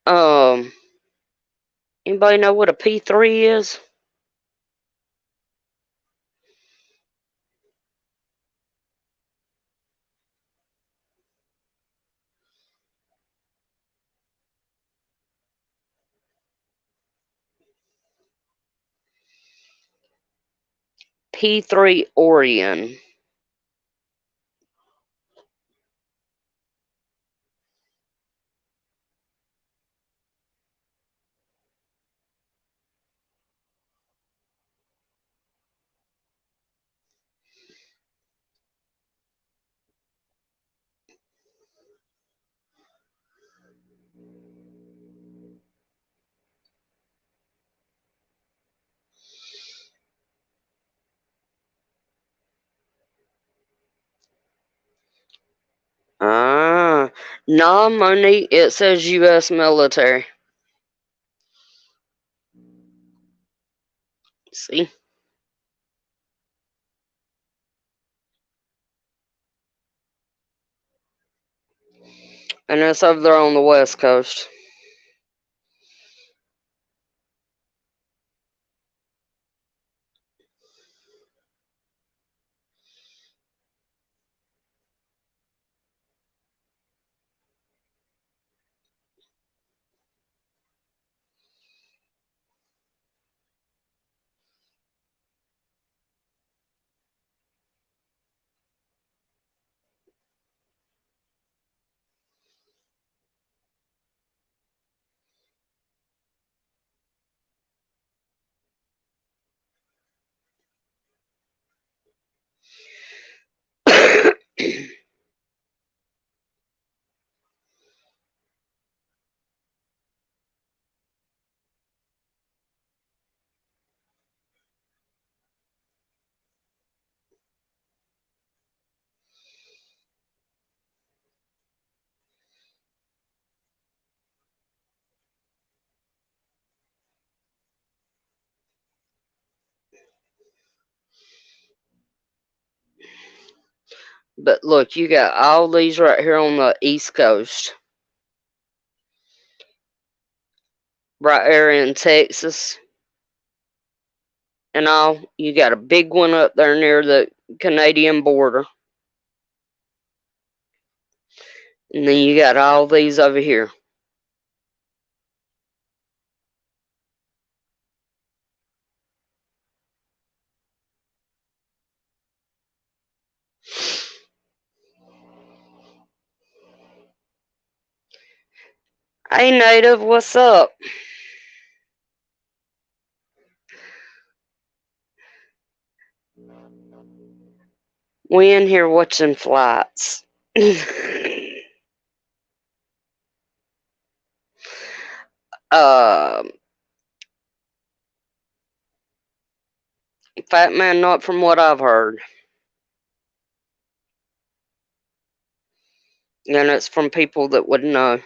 Um, anybody know what a P3 is? P3 Orion. Ah, non-money, it says U.S. military. See? And it's over there on the West Coast. But look, you got all these right here on the East Coast. Right there in Texas. And all. You got a big one up there near the Canadian border. And then you got all these over here. Hey, Native, what's up? We in here watching flights. uh, Fat Man, not from what I've heard. And it's from people that would know.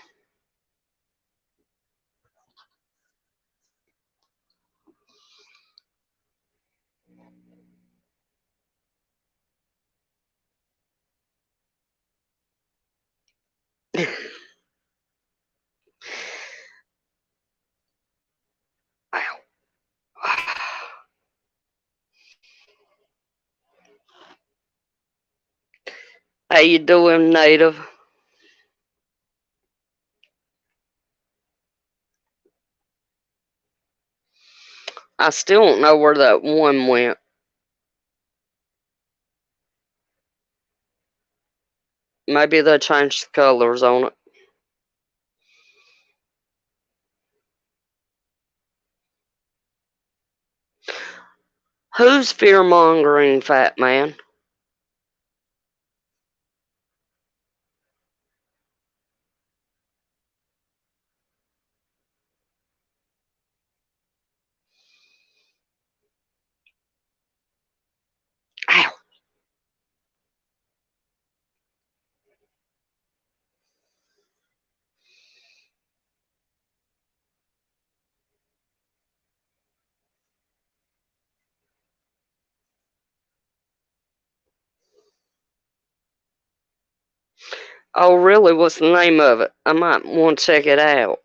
How you doing, Native? I still don't know where that one went. Maybe they changed the colors on it. Who's fear mongering, fat man? Ow. Oh, really? What's the name of it? I might want to check it out.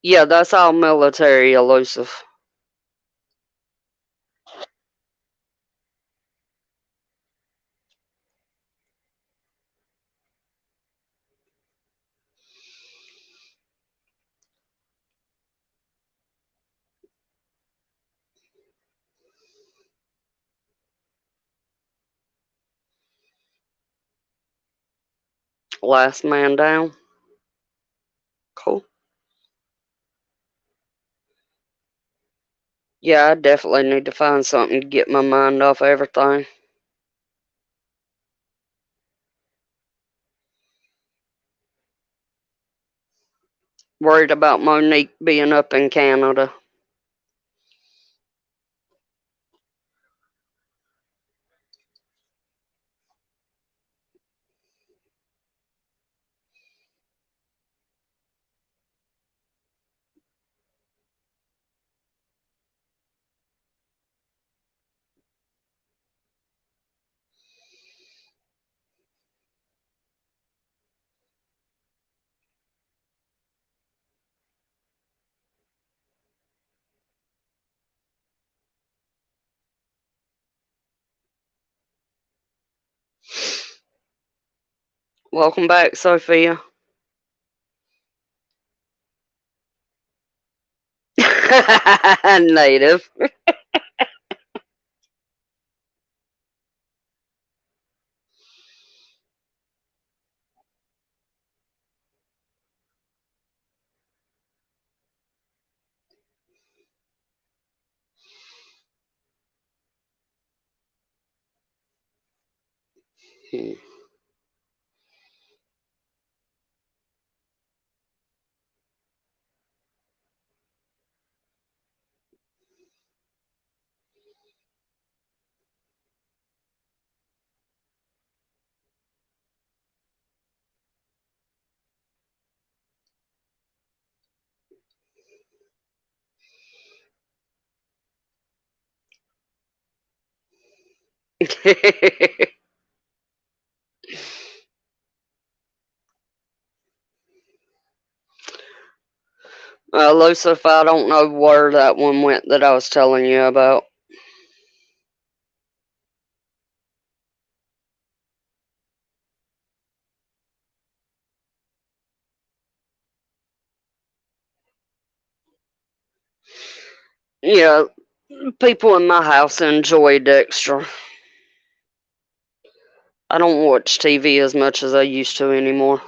Yeah, that's all military elusive. Last man down. Cool. Yeah, I definitely need to find something to get my mind off everything. Worried about Monique being up in Canada. Welcome back, Sophia. Native. Lucifer, I don't know where that one went that I was telling you about. Yeah, people in my house enjoy Dexter. I don't watch TV as much as I used to anymore.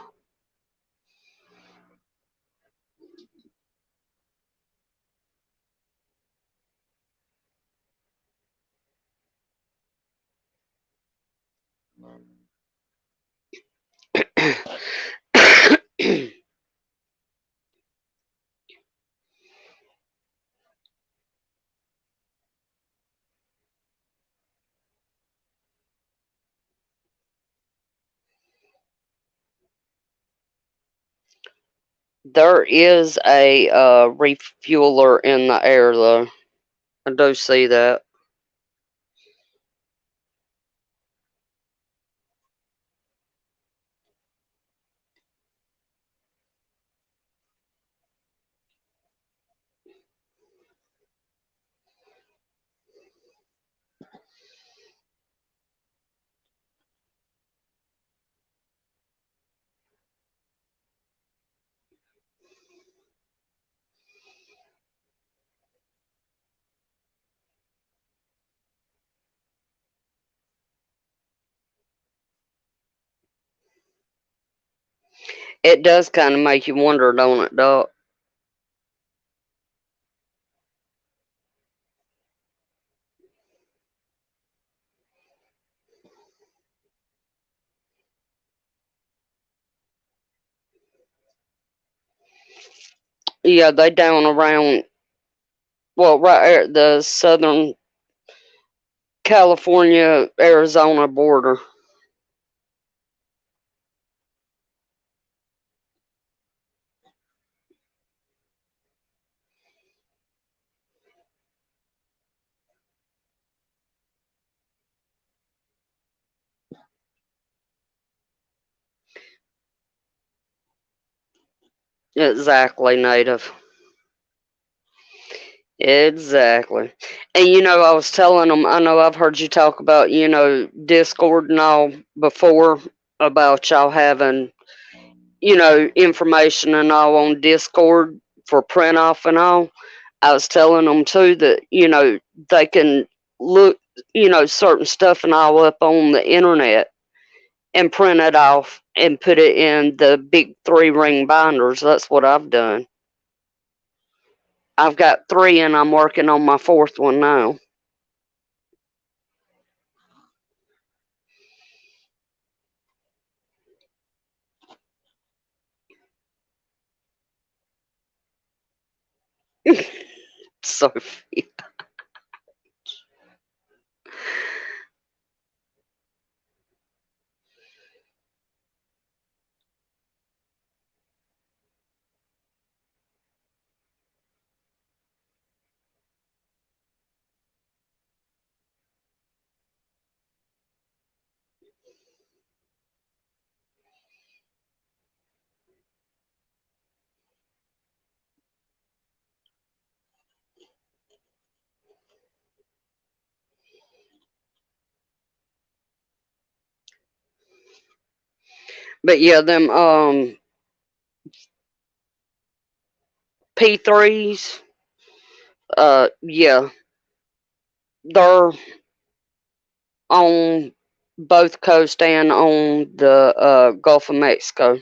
There is a refueler in the air, though. I do see that. It does kind of make you wonder, don't it, Doc? Yeah, they down around, well, right at the southern California Arizona border. Exactly, native. Exactly. And I was telling them, I know I've heard you talk about, Discord and all before about y'all having, information and all on Discord for print off and all. I was telling them too that, they can look, certain stuff and all up on the internet and print it off and put it in the big 3-ring binders. That's what I've done. I've got 3 and I'm working on my 4th one now. Sophie. But yeah, them P3s, yeah, they're on both coast and on the Gulf of Mexico.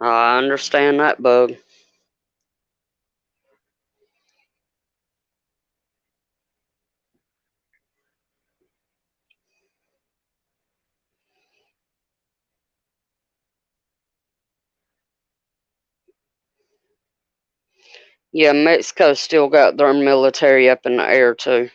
I understand that, bug. Yeah, Mexico still got their military up in the air too.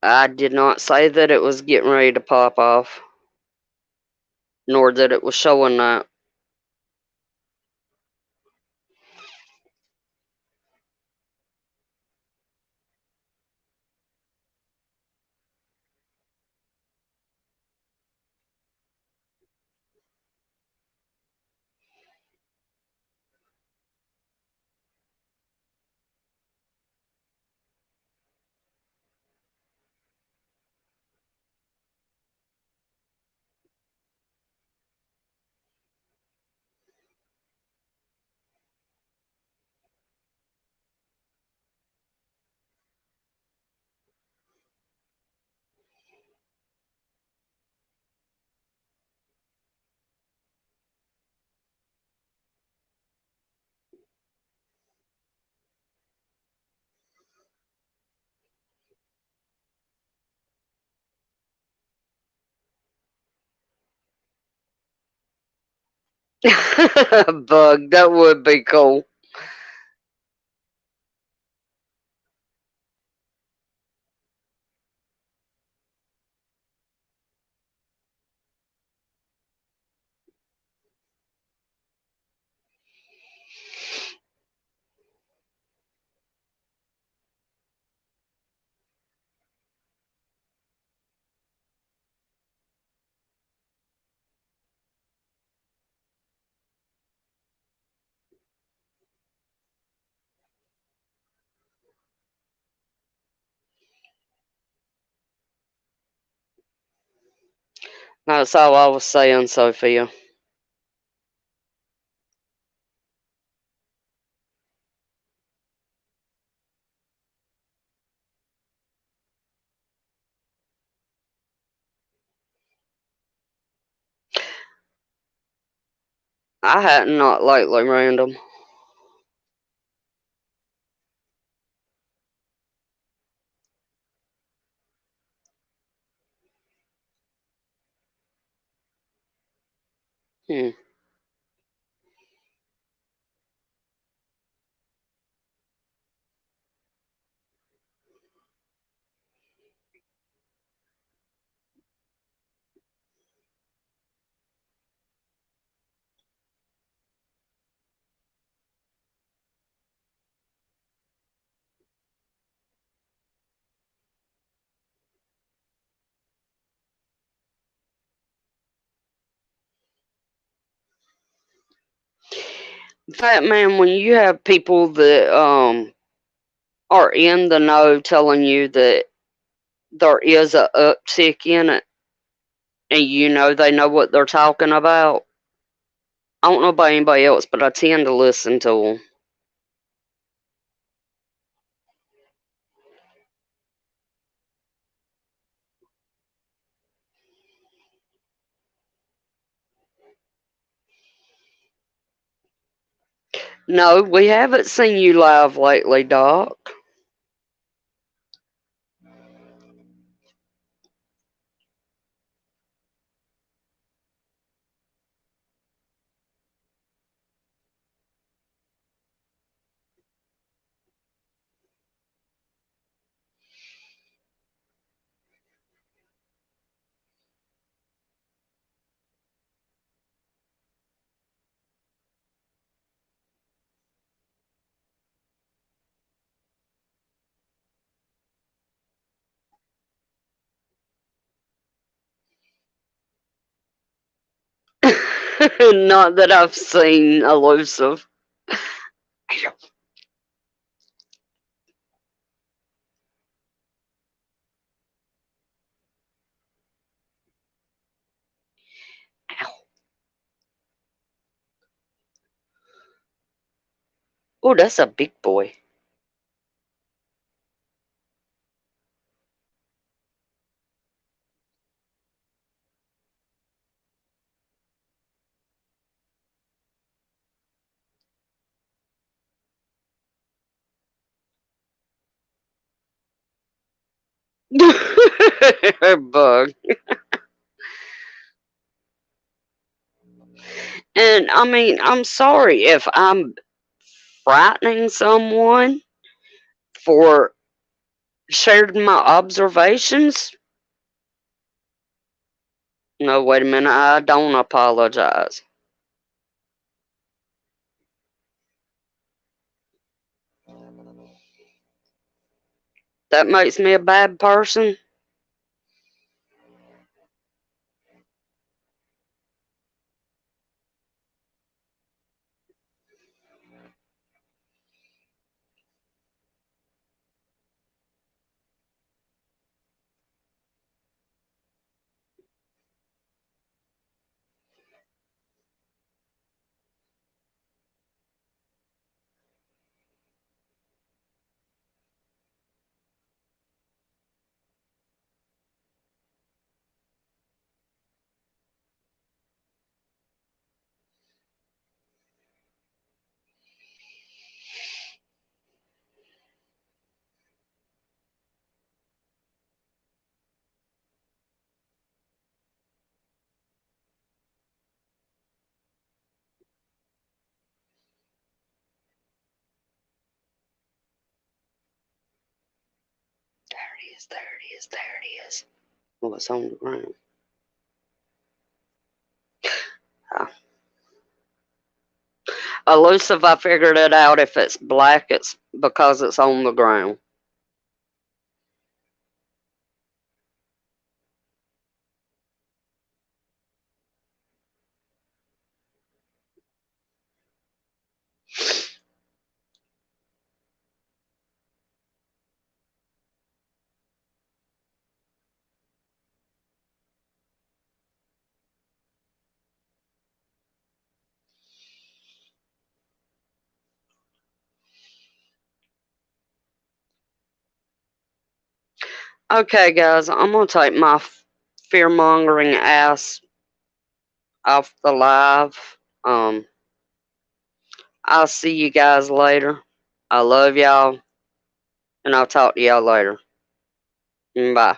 I did not say that it was getting ready to pop off, nor that it was showing that. Bug, that would be cool. That's all I was saying, Sophia. I hadn't not lately, random. Hmm. Fat man, when you have people that are in the know telling you that there is a uptick in it, and you know they know what they're talking about. I don't know about anybody else, but I tend to listen to them. No, we haven't seen you live lately, Doc. Not that I've seen elusive. Oh, that's a big boy. Bug. And I mean, I'm sorry if I'm frightening someone for sharing my observations. No, wait a minute. I don't apologize. That makes me a bad person. There it is. There it is. There it is. Oh, it's on the ground. Ah. Elusive, I figured it out. If it's black, it's because it's on the ground. Okay, guys, I'm gonna take my fear mongering ass off the live. I'll see you guys later. I love y'all, and I'll talk to y'all later. Bye.